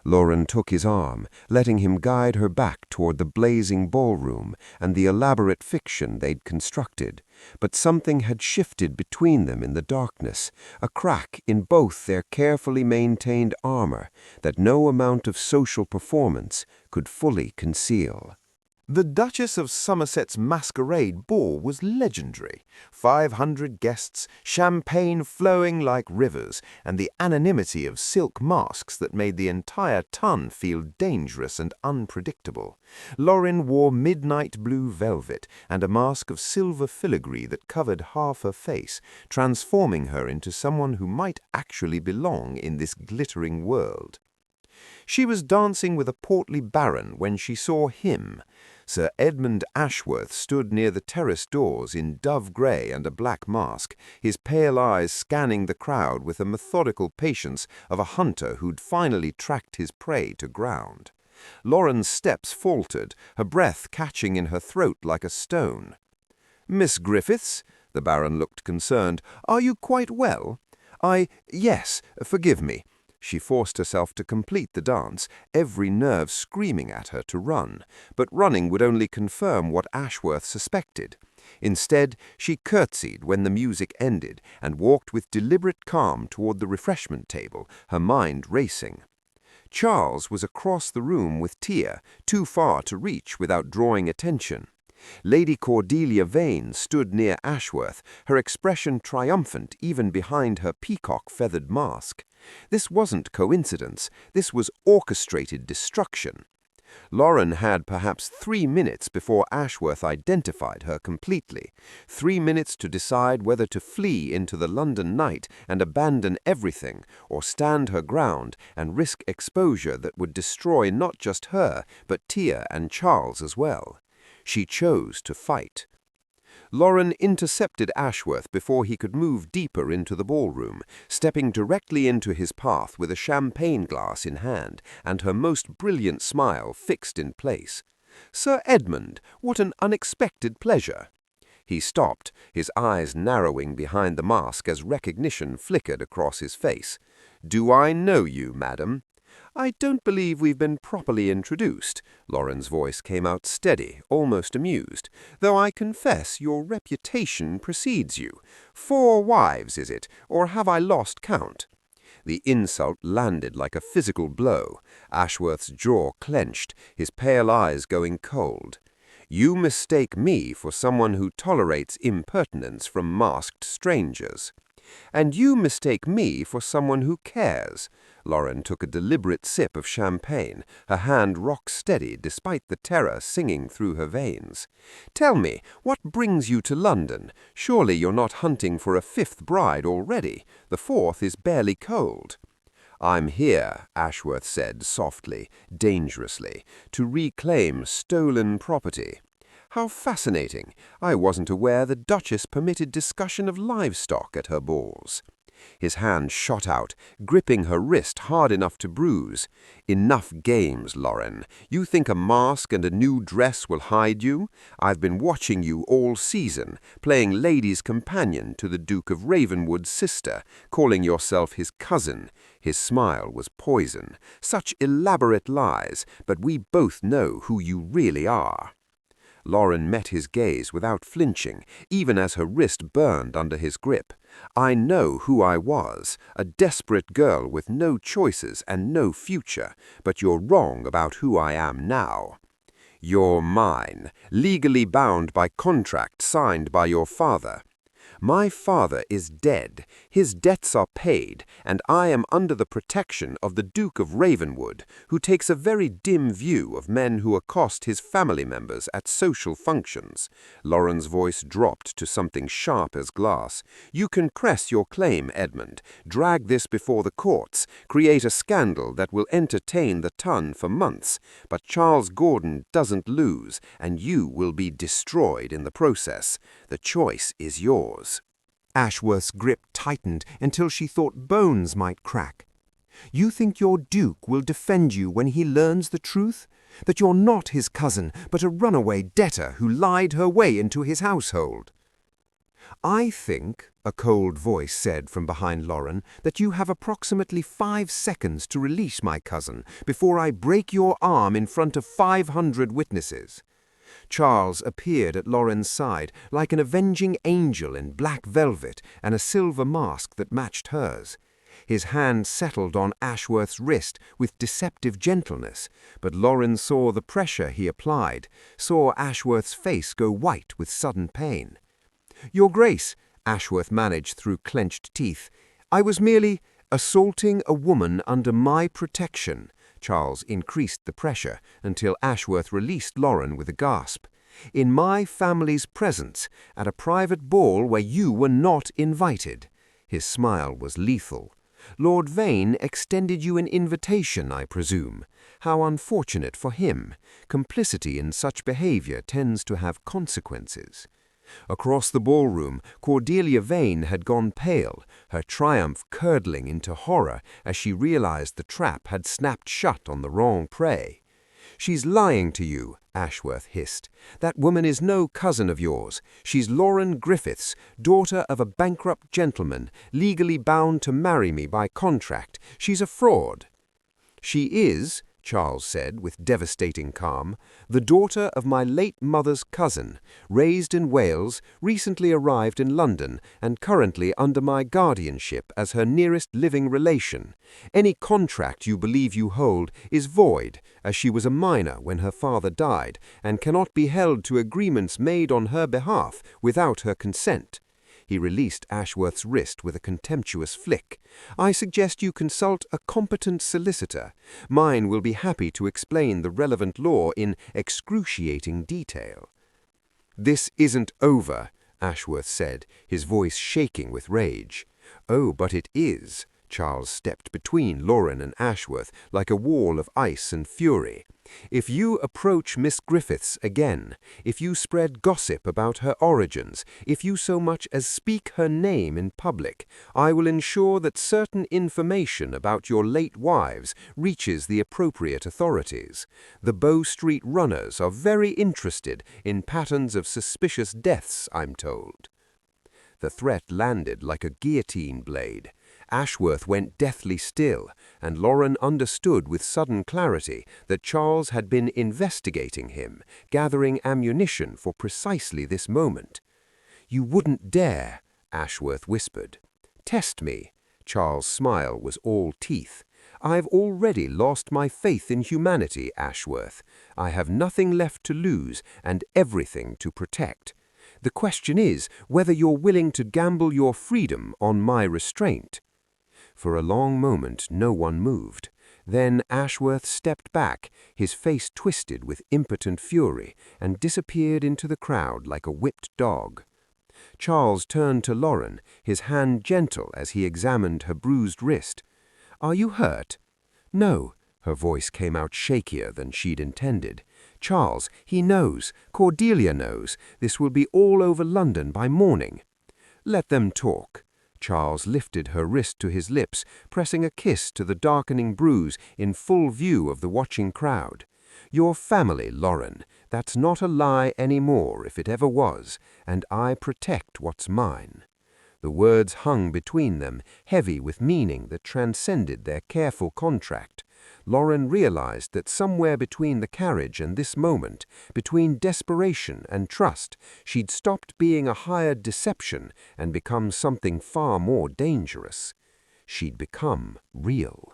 [SPEAKER 1] Lauren took his arm, letting him guide her back toward the blazing ballroom and the elaborate fiction they'd constructed. But something had shifted between them in the darkness, a crack in both their carefully maintained armor that no amount of social performance could fully conceal.
[SPEAKER 3] The Duchess of Somerset's masquerade ball was legendary. 500 guests, champagne flowing like rivers, and the anonymity of silk masks that made the entire ton feel dangerous and unpredictable. Lauren wore midnight blue velvet and a mask of silver filigree that covered half her face, transforming her into someone who might actually belong in this glittering world. She was dancing with a portly baron when she saw him. Sir Edmund Ashworth stood near the terrace doors in dove grey and a black mask, his pale eyes scanning the crowd with the methodical patience of a hunter who'd finally tracked his prey to ground. Lauren's steps faltered, her breath catching in her throat like a stone. "Miss Griffiths?" The baron looked concerned. "Are you quite well?" Yes, forgive me." She forced herself to complete the dance, every nerve screaming at her to run, but running would only confirm what Ashworth suspected. Instead, she curtsied when the music ended and walked with deliberate calm toward the refreshment table, her mind racing. Charles was across the room with Tia, too far to reach without drawing attention. Lady Cordelia Vane stood near Ashworth, her expression triumphant even behind her peacock-feathered mask. This wasn't coincidence, this was orchestrated destruction. Lauren had perhaps 3 minutes before Ashworth identified her completely. 3 minutes to decide whether to flee into the London night and abandon everything, or stand her ground and risk exposure that would destroy not just her, but Tia and Charles as well. She chose to fight. Lauren intercepted Ashworth before he could move deeper into the ballroom, stepping directly into his path with a champagne glass in hand and her most brilliant smile fixed in place. "Sir Edmund, what an unexpected pleasure!" He stopped, his eyes narrowing behind the mask as recognition flickered across his face. "Do I know you, madam?" "I don't believe we've been properly introduced." Lauren's voice came out steady, almost amused, "though I confess your reputation precedes you. 4 wives, is it, or have I lost count?" The insult landed like a physical blow. Ashworth's jaw clenched, his pale eyes going cold. "You mistake me for someone who tolerates impertinence from masked strangers." "And you mistake me for someone who cares." Lauren took a deliberate sip of champagne, her hand rock-steady despite the terror singing through her veins. "Tell me, what brings you to London? Surely you're not hunting for a 5th bride already. The 4th is barely cold." "I'm here," Ashworth said softly, dangerously, "to reclaim stolen property." "How fascinating! I wasn't aware the Duchess permitted discussion of livestock at her balls." His hand shot out, gripping her wrist hard enough to bruise. "Enough games, Lauren. You think a mask and a new dress will hide you? I've been watching you all season, playing lady's companion to the Duke of Ravenwood's sister, calling yourself his cousin." His smile was poison. "Such elaborate lies, but we both know who you really are." Lauren met his gaze without flinching, even as her wrist burned under his grip. "I know who I was, a desperate girl with no choices and no future, but you're wrong about who I am now. You're mine, legally bound by contract signed by your father. My father is dead, his debts are paid, and I am under the protection of the Duke of Ravenwood, who takes a very dim view of men who accost his family members at social functions." Lauren's voice dropped to something sharp as glass. "You can press your claim, Edmund, drag this before the courts, create a scandal that will entertain the ton for months, but Charles Gordon doesn't lose, and you will be destroyed in the process. The choice is yours." Ashworth's grip tightened until she thought bones might crack.
[SPEAKER 2] You think your Duke will defend you when he learns the truth? That you're not his cousin, but a runaway debtor who lied her way into his household? I think, a cold voice said from behind Lauren, that you have approximately 5 seconds to release my cousin before I break your arm in front of 500 witnesses. Charles appeared at Lauren's side like an avenging angel in black velvet and a silver mask that matched hers. His hand settled on Ashworth's wrist with deceptive gentleness, but Lauren saw the pressure he applied, saw Ashworth's face go white with sudden pain. "Your Grace," Ashworth managed through clenched teeth, "I was merely assaulting a woman under my protection." Charles increased the pressure until Ashworth released Lauren with a gasp. "In my family's presence, at a private ball where you were not invited." His smile was lethal. "Lord Vane extended you an invitation, I presume. How unfortunate for him. Complicity in such behavior tends to have consequences." Across the ballroom, Cordelia Vane had gone pale, her triumph curdling into horror as she realized the trap had snapped shut on the wrong prey. "She's lying to you," Ashworth hissed. "That woman is no cousin of yours. She's Lauren Griffiths, daughter of a bankrupt gentleman, legally bound to marry me by contract. She's a fraud." "She is," Charles said with devastating calm, "the daughter of my late mother's cousin, raised in Wales, recently arrived in London, and currently under my guardianship as her nearest living relation. Any contract you believe you hold is void, as she was a minor when her father died, and cannot be held to agreements made on her behalf without her consent." He released Ashworth's wrist with a contemptuous flick. "I suggest you consult a competent solicitor. Mine will be happy to explain the relevant law in excruciating detail." "This isn't over," Ashworth said, his voice shaking with rage. "Oh, but it is." Charles stepped between Lauren and Ashworth like a wall of ice and fury. "If you approach Miss Griffiths again, if you spread gossip about her origins, if you so much as speak her name in public, I will ensure that certain information about your late wives reaches the appropriate authorities. The Bow Street runners are very interested in patterns of suspicious deaths, I'm told." The threat landed like a guillotine blade. Ashworth went deathly still, and Lauren understood with sudden clarity that Charles had been investigating him, gathering ammunition for precisely this moment. "You wouldn't dare," Ashworth whispered. "Test me." Charles' smile was all teeth. "I've already lost my faith in humanity, Ashworth. I have nothing left to lose and everything to protect. The question is whether you're willing to gamble your freedom on my restraint." For a long moment no one moved. Then Ashworth stepped back, his face twisted with impotent fury, and disappeared into the crowd like a whipped dog. Charles turned to Lauren, his hand gentle as he examined her bruised wrist. "Are you hurt?" "No." Her voice came out shakier than she'd intended. "Charles, he knows. Cordelia knows. This will be all over London by morning." "Let them talk." Charles lifted her wrist to his lips, pressing a kiss to the darkening bruise in full view of the watching crowd. "Your family, Lauren. That's not a lie anymore if it ever was, and I protect what's mine." The words hung between them, heavy with meaning that transcended their careful contract. Lauren realized that somewhere between the carriage and this moment, between desperation and trust, she'd stopped being a hired deception and become something far more dangerous. She'd become real.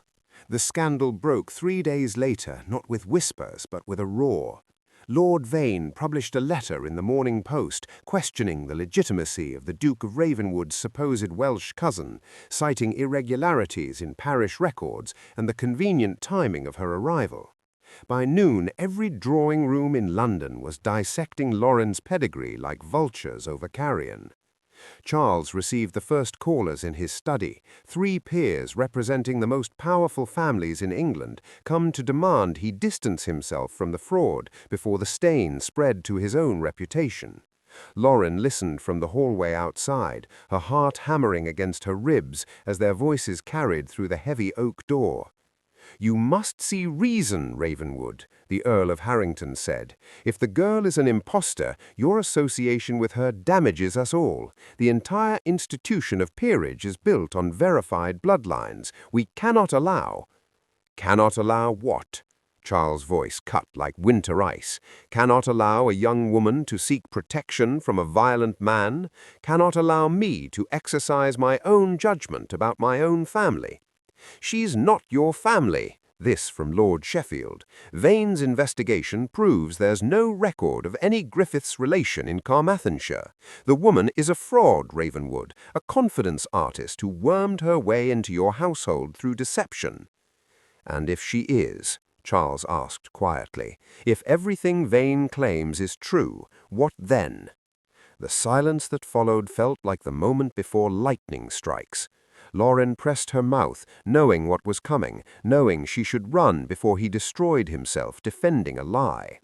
[SPEAKER 2] The scandal broke 3 days later, not with whispers, but with a roar. Lord Vane published a letter in the Morning Post questioning the legitimacy of the Duke of Ravenwood's supposed Welsh cousin, citing irregularities in parish records and the convenient timing of her arrival. By noon, every drawing room in London was dissecting Lauren's pedigree like vultures over carrion. Charles received the first callers in his study, 3 peers representing the most powerful families in England, come to demand he distance himself from the fraud before the stain spread to his own reputation. Lauren listened from the hallway outside, her heart hammering against her ribs as their voices carried through the heavy oak door. "You must see reason, Ravenwood," the Earl of Harrington said. "If the girl is an impostor, your association with her damages us all. The entire institution of peerage is built on verified bloodlines. We cannot allow—" "Cannot allow what?" Charles' voice cut like winter ice. "Cannot allow a young woman to seek protection from a violent man? Cannot allow me to exercise my own judgment about my own family? She's not your family." This from Lord Sheffield. "Vane's investigation proves there's no record of any Griffiths relation in Carmarthenshire. The woman is a fraud, Ravenwood, a confidence artist who wormed her way into your household through deception." "And if she is," Charles asked quietly, "if everything Vane claims is true, what then?" The silence that followed felt like the moment before lightning strikes. Lauren pressed her mouth, knowing what was coming, knowing she should run before he destroyed himself defending a lie.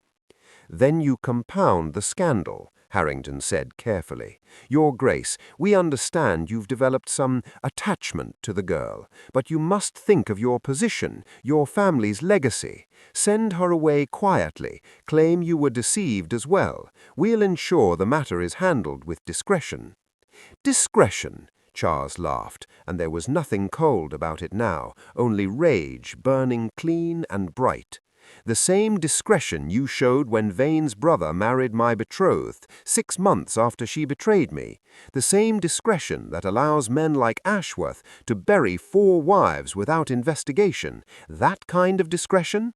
[SPEAKER 2] "Then you compound the scandal," Harrington said carefully. "Your Grace, we understand you've developed some attachment to the girl, but you must think of your position, your family's legacy. Send her away quietly. Claim you were deceived as well. We'll ensure the matter is handled with discretion." "Discretion!" Charles laughed, and there was nothing cold about it now, only rage burning clean and bright. "The same discretion you showed when Vane's brother married my betrothed 6 months after she betrayed me. The same discretion that allows men like Ashworth to bury 4 wives without investigation. That kind of discretion?"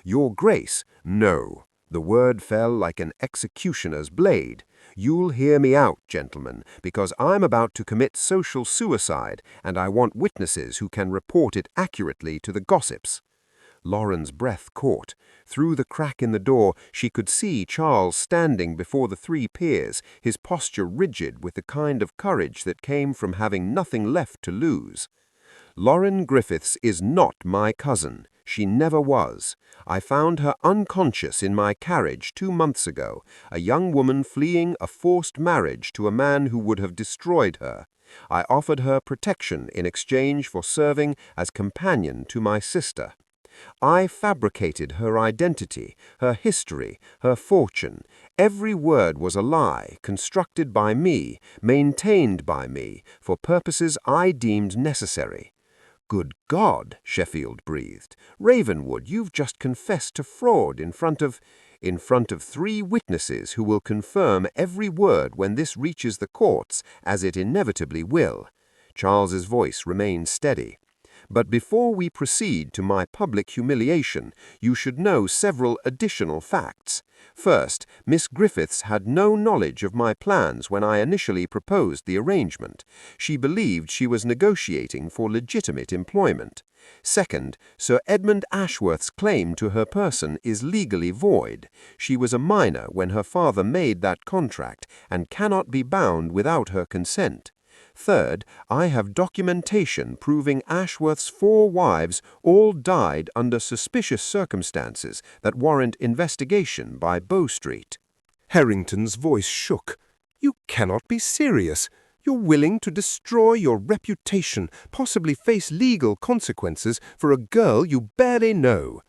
[SPEAKER 2] "Your Grace, no." The word fell like an executioner's blade. "You'll hear me out, gentlemen, because I'm about to commit social suicide, and I want witnesses who can report it accurately to the gossips." Lauren's breath caught. Through the crack in the door, she could see Charles standing before the 3 peers, his posture rigid with the kind of courage that came from having nothing left to lose. "Lauren Griffiths is not my cousin. She never was. I found her unconscious in my carriage 2 months ago, a young woman fleeing a forced marriage to a man who would have destroyed her. I offered her protection in exchange for serving as companion to my sister. I fabricated her identity, her history, her fortune. Every word was a lie, constructed by me, maintained by me, for purposes I deemed necessary." "Good God," Sheffield breathed. "Ravenwood, you've just confessed to fraud in front of 3 witnesses who will confirm every word when this reaches the courts, as it inevitably will." Charles's voice remained steady. "But before we proceed to my public humiliation, you should know several additional facts. First, Miss Griffiths had no knowledge of my plans when I initially proposed the arrangement. She believed she was negotiating for legitimate employment. Second, Sir Edmund Ashworth's claim to her person is legally void. She was a minor when her father made that contract and cannot be bound without her consent. Third, I have documentation proving Ashworth's 4 wives all died under suspicious circumstances that warrant investigation by Bow Street." Harrington's voice shook. "You cannot be serious. You're willing to destroy your reputation, possibly face legal consequences for a girl you barely know."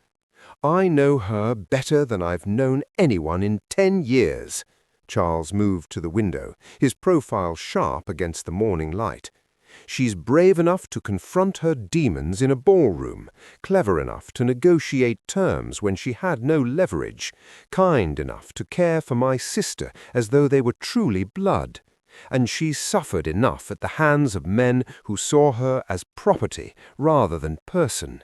[SPEAKER 2] "I know her better than I've known anyone in 10 years. Charles moved to the window, his profile sharp against the morning light. "She's brave enough to confront her demons in a ballroom, clever enough to negotiate terms when she had no leverage, kind enough to care for my sister as though they were truly blood. And she's suffered enough at the hands of men who saw her as property rather than person."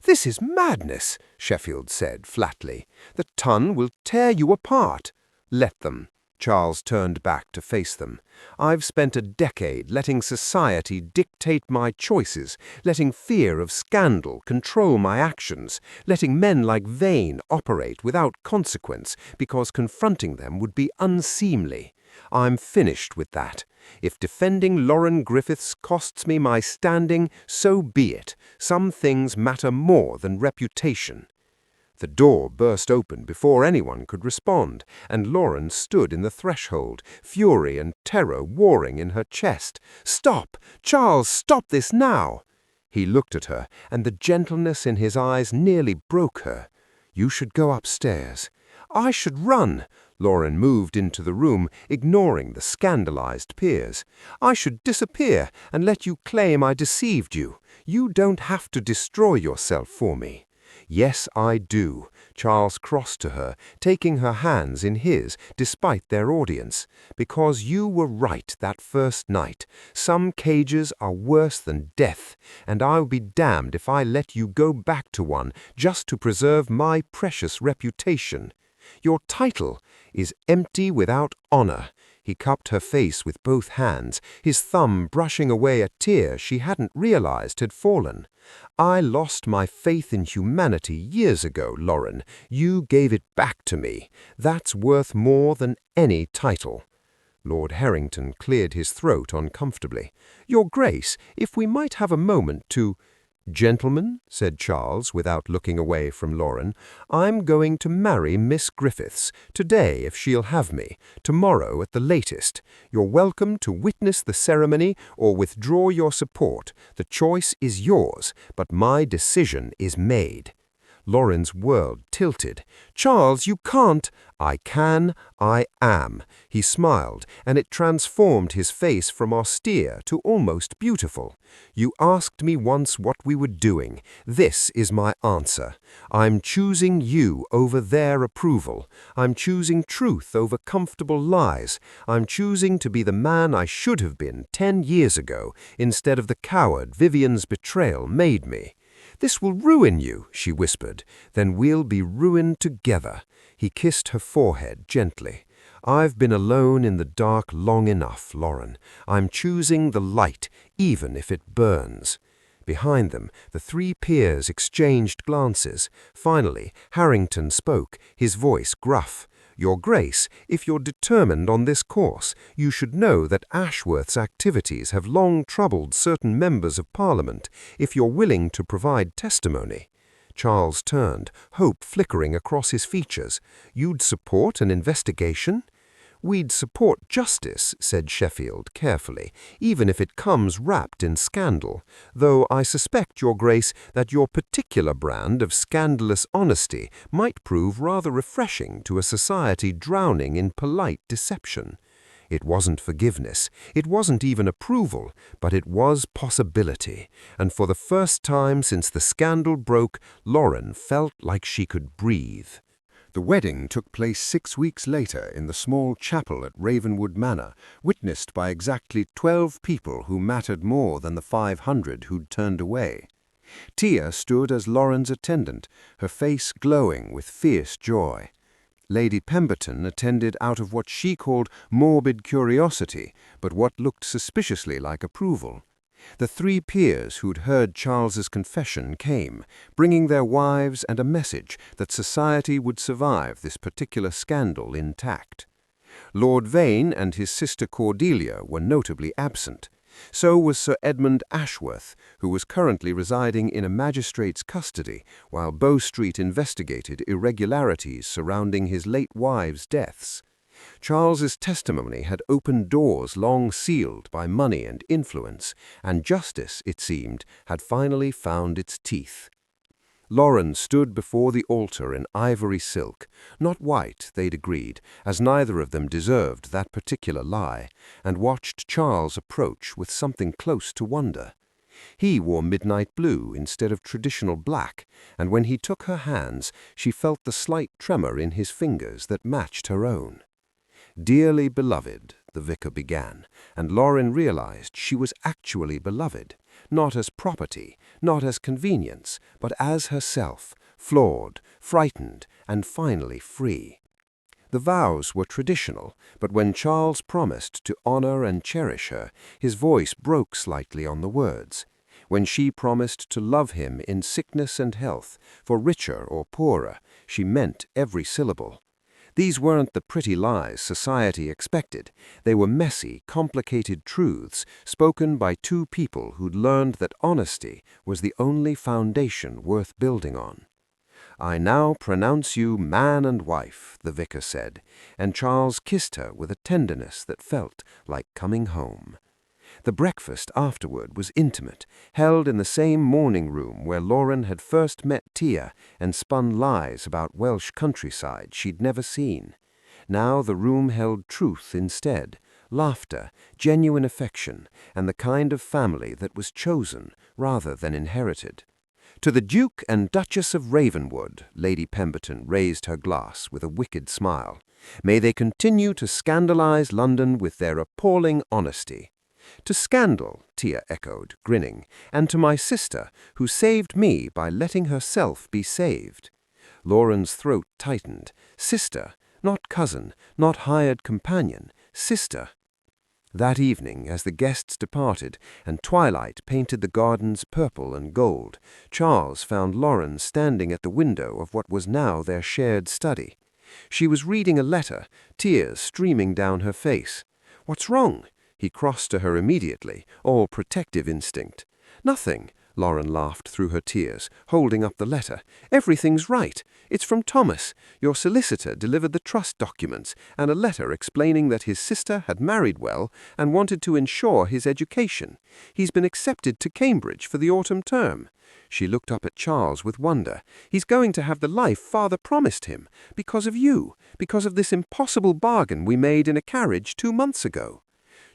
[SPEAKER 2] "This is madness," Sheffield said flatly. "The ton will tear you apart." "Let them." Charles turned back to face them. "I've spent a decade letting society dictate my choices, letting fear of scandal control my actions, letting men like Vane operate without consequence because confronting them would be unseemly. I'm finished with that. If defending Lauren Griffiths costs me my standing, so be it. Some things matter more than reputation." The door burst open before anyone could respond, and Lauren stood in the threshold, fury and terror warring in her chest. "Stop! Charles, stop this now!" He looked at her, and the gentleness in his eyes nearly broke her. "You should go upstairs." "I should run." Lauren moved into the room, ignoring the scandalized peers. "I should disappear and let you claim I deceived you. You don't have to destroy yourself for me." "Yes, I do." Charles crossed to her, taking her hands in his despite their audience. "Because you were right that first night. Some cages are worse than death, and I'll be damned if I let you go back to one just to preserve my precious reputation. Your title is empty without honor." He cupped her face with both hands, his thumb brushing away a tear she hadn't realized had fallen. "I lost my faith in humanity years ago, Lauren. You gave it back to me. That's worth more than any title." Lord Harrington cleared his throat uncomfortably. "Your Grace, if we might have a moment to—" "Gentlemen," said Charles, without looking away from Lauren, "I'm going to marry Miss Griffiths, today if she'll have me, tomorrow at the latest. You're welcome to witness the ceremony or withdraw your support. The choice is yours, but my decision is made." Lauren's world tilted. "Charles, you can't." "I can, I am." He smiled, and it transformed his face from austere to almost beautiful. "You asked me once what we were doing. This is my answer. I'm choosing you over their approval. I'm choosing truth over comfortable lies. I'm choosing to be the man I should have been 10 years ago, instead of the coward Vivian's betrayal made me." "This will ruin you," she whispered. "Then we'll be ruined together." He kissed her forehead gently. "I've been alone in the dark long enough, Lauren. I'm choosing the light, even if it burns." Behind them, the three peers exchanged glances. Finally, Harrington spoke, his voice gruff. "Your Grace, if you're determined on this course, you should know that Ashworth's activities have long troubled certain members of Parliament. If you're willing to provide testimony—" Charles turned, hope flickering across his features. "You'd support an investigation?" "We'd support justice," said Sheffield carefully, "even if it comes wrapped in scandal. Though I suspect, Your Grace, that your particular brand of scandalous honesty might prove rather refreshing to a society drowning in polite deception." It wasn't forgiveness, it wasn't even approval, but it was possibility. And for the first time since the scandal broke, Lauren felt like she could breathe. The wedding took place 6 weeks later in the small chapel at Ravenwood Manor, witnessed by exactly 12 people who mattered more than the 500 who'd turned away. Tia stood as Lauren's attendant, her face glowing with fierce joy. Lady Pemberton attended out of what she called morbid curiosity, but what looked suspiciously like approval. The three peers who'd heard Charles's confession came, bringing their wives and a message that society would survive this particular scandal intact. Lord Vane and his sister Cordelia were notably absent. So was Sir Edmund Ashworth, who was currently residing in a magistrate's custody while Bow Street investigated irregularities surrounding his late wife's deaths. Charles's testimony had opened doors long sealed by money and influence, and justice, it seemed, had finally found its teeth. Lauren stood before the altar in ivory silk, not white, they'd agreed, as neither of them deserved that particular lie, and watched Charles approach with something close to wonder. He wore midnight blue instead of traditional black, and when he took her hands, she felt the slight tremor in his fingers that matched her own. "Dearly beloved," the vicar began, and Lauren realized she was actually beloved, not as property, not as convenience, but as herself, flawed, frightened, and finally free. The vows were traditional, but when Charles promised to honor and cherish her, his voice broke slightly on the words. When she promised to love him in sickness and health, for richer or poorer, she meant every syllable. These weren't the pretty lies society expected. They were messy, complicated truths spoken by two people who'd learned that honesty was the only foundation worth building on.
[SPEAKER 1] "I now pronounce you man and wife," the vicar said, and Charles kissed her with a tenderness that felt like coming home. The breakfast afterward was intimate, held in the same morning room where Lauren had first met Tia and spun lies about Welsh countryside she'd never seen. Now the room held truth instead, laughter, genuine affection, and the kind of family that was chosen rather than inherited. To the Duke and Duchess of Ravenwood, Lady Pemberton raised her glass with a wicked smile. May they continue to scandalize London with their appalling honesty. To scandal, Tia echoed, grinning, and to my sister, who saved me by letting herself be saved. Lauren's throat tightened. Sister, not cousin, not hired companion, sister. That evening, as the guests departed and twilight painted the gardens purple and gold, Charles found Lauren standing at the window of what was now their shared study. She was reading a letter, tears streaming down her face. "What's wrong?" He crossed to her immediately, all protective instinct. "Nothing," Lauren laughed through her tears, holding up the letter. "Everything's right. It's from Thomas. Your solicitor delivered the trust documents and a letter explaining that his sister had married well and wanted to ensure his education. He's been accepted to Cambridge for the autumn term." She looked up at Charles with wonder. "He's going to have the life father promised him, because of you, because of this impossible bargain we made in a carriage 2 months ago."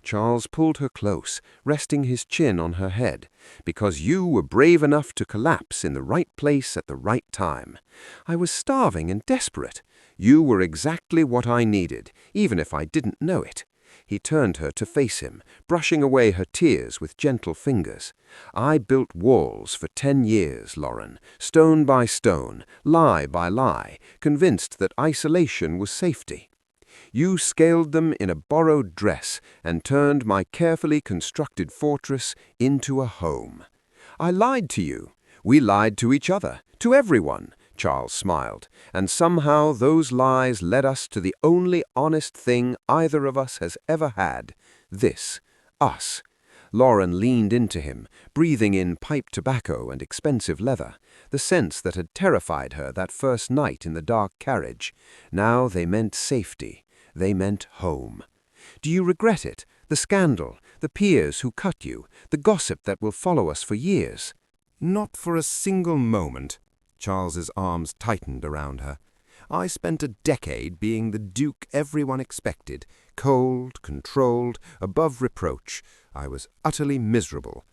[SPEAKER 1] Charles pulled her close, resting his chin on her head. "Because you were brave enough to collapse in the right place at the right time. I was starving and desperate. You were exactly what I needed, even if I didn't know it." He turned her to face him, brushing away her tears with gentle fingers. "I built walls for 10 years, Lauren, stone by stone, lie by lie, convinced that isolation was safety. You scaled them in a borrowed dress and turned my carefully constructed fortress into a home. I lied to you. We lied to each other, to everyone," Charles smiled, "and somehow those lies led us to the only honest thing either of us has ever had. This, us." Lauren leaned into him, breathing in pipe tobacco and expensive leather, the scents that had terrified her that first night in the dark carriage. Now they meant safety. They meant home. "Do you regret it? The scandal, the peers who cut you, the gossip that will follow us for years?"
[SPEAKER 2] Not for a single moment. Charles's arms tightened around her. I spent a decade being the Duke everyone expected, cold, controlled, above reproach. I was utterly miserable.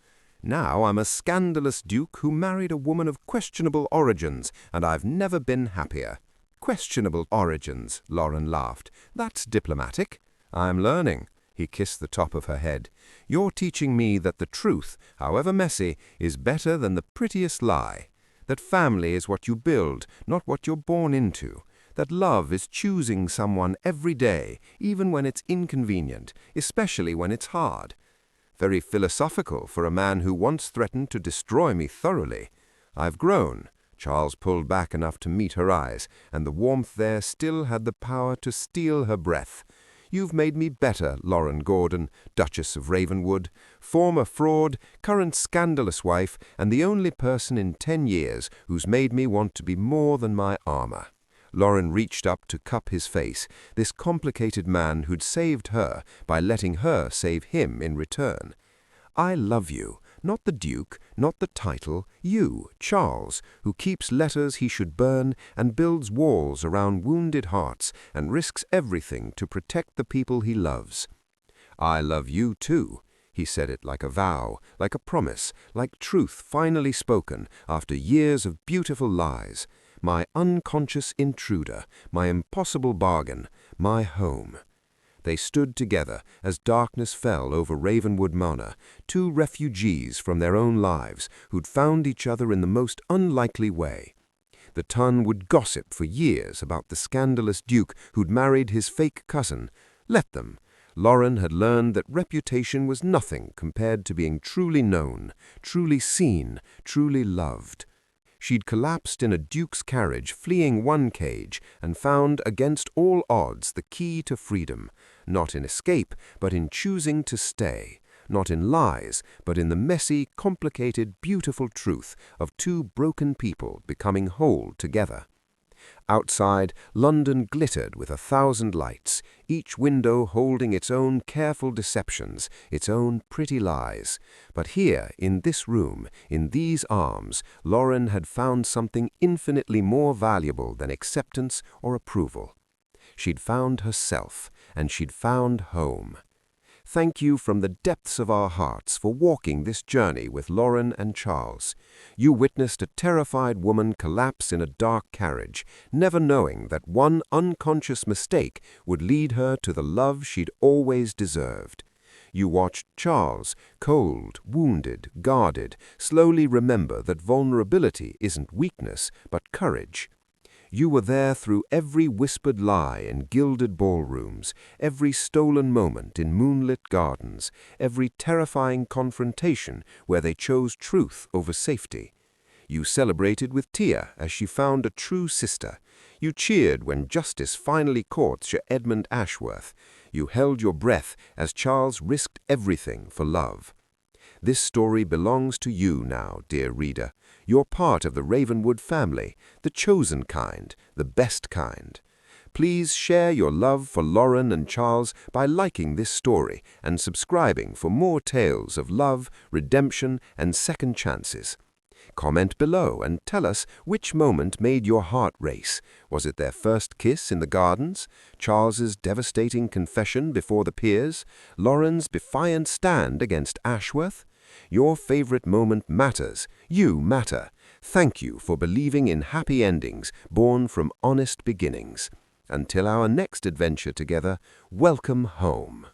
[SPEAKER 2] Now I'm a scandalous Duke who married a woman of questionable origins, and I've never been happier. "Questionable origins," Lauren laughed. "That's diplomatic." "I'm learning." He kissed the top of her head. "You're teaching me that the truth, however messy, is better than the prettiest lie. That family is what you build, not what you're born into. That love is choosing someone every day, even when it's inconvenient, especially when it's hard." Very philosophical for a man who once threatened to destroy me thoroughly. "I've grown." Charles pulled back enough to meet her eyes, and the warmth there still had the power to steal her breath. "You've made me better, Lauren Gordon, Duchess of Ravenwood, former fraud, current scandalous wife, and the only person in 10 years who's made me want to be more than my armor." Lauren reached up to cup his face, this complicated man who'd saved her by letting her save him in return. "I love you. Not the Duke, not the title, you, Charles, who keeps letters he should burn and builds walls around wounded hearts and risks everything to protect the people he loves." "I love you too." He said it like a vow, like a promise, like truth finally spoken after years of beautiful lies. "My unconscious intruder, my impossible bargain, my home." They stood together as darkness fell over Ravenwood Manor, 2 refugees from their own lives who'd found each other in the most unlikely way. The ton would gossip for years about the scandalous Duke who'd married his fake cousin. Let them. Lauren had learned that reputation was nothing compared to being truly known, truly seen, truly loved. She'd collapsed in a Duke's carriage, fleeing one cage, and found against all odds the key to freedom, not in escape, but in choosing to stay,
[SPEAKER 1] not in lies, but in the messy, complicated, beautiful truth of two broken people becoming whole together. Outside, London glittered with 1,000 lights, each window holding its own careful deceptions, its own pretty lies. But here, in this room, in these arms, Lauren had found something infinitely more valuable than acceptance or approval. She'd found herself, and she'd found home. Thank you from the depths of our hearts for walking this journey with Lauren and Charles. You witnessed a terrified woman collapse in a dark carriage, never knowing that one unconscious mistake would lead her to the love she'd always deserved. You watched Charles, cold, wounded, guarded, slowly remember that vulnerability isn't weakness, but courage. You were there through every whispered lie in gilded ballrooms, every stolen moment in moonlit gardens, every terrifying confrontation where they chose truth over safety. You celebrated with Tia as she found a true sister. You cheered when justice finally caught Sir Edmund Ashworth. You held your breath as Charles risked everything for love. This story belongs to you now, dear reader. You're part of the Ravenwood family, the chosen kind, the best kind. Please share your love for Lauren and Charles by liking this story and subscribing for more tales of love, redemption, and second chances. Comment below and tell us which moment made your heart race. Was it their first kiss in the gardens? Charles's devastating confession before the peers? Lauren's defiant stand against Ashworth? Your favorite moment matters. You matter. Thank you for believing in happy endings born from honest beginnings. Until our next adventure together, welcome home.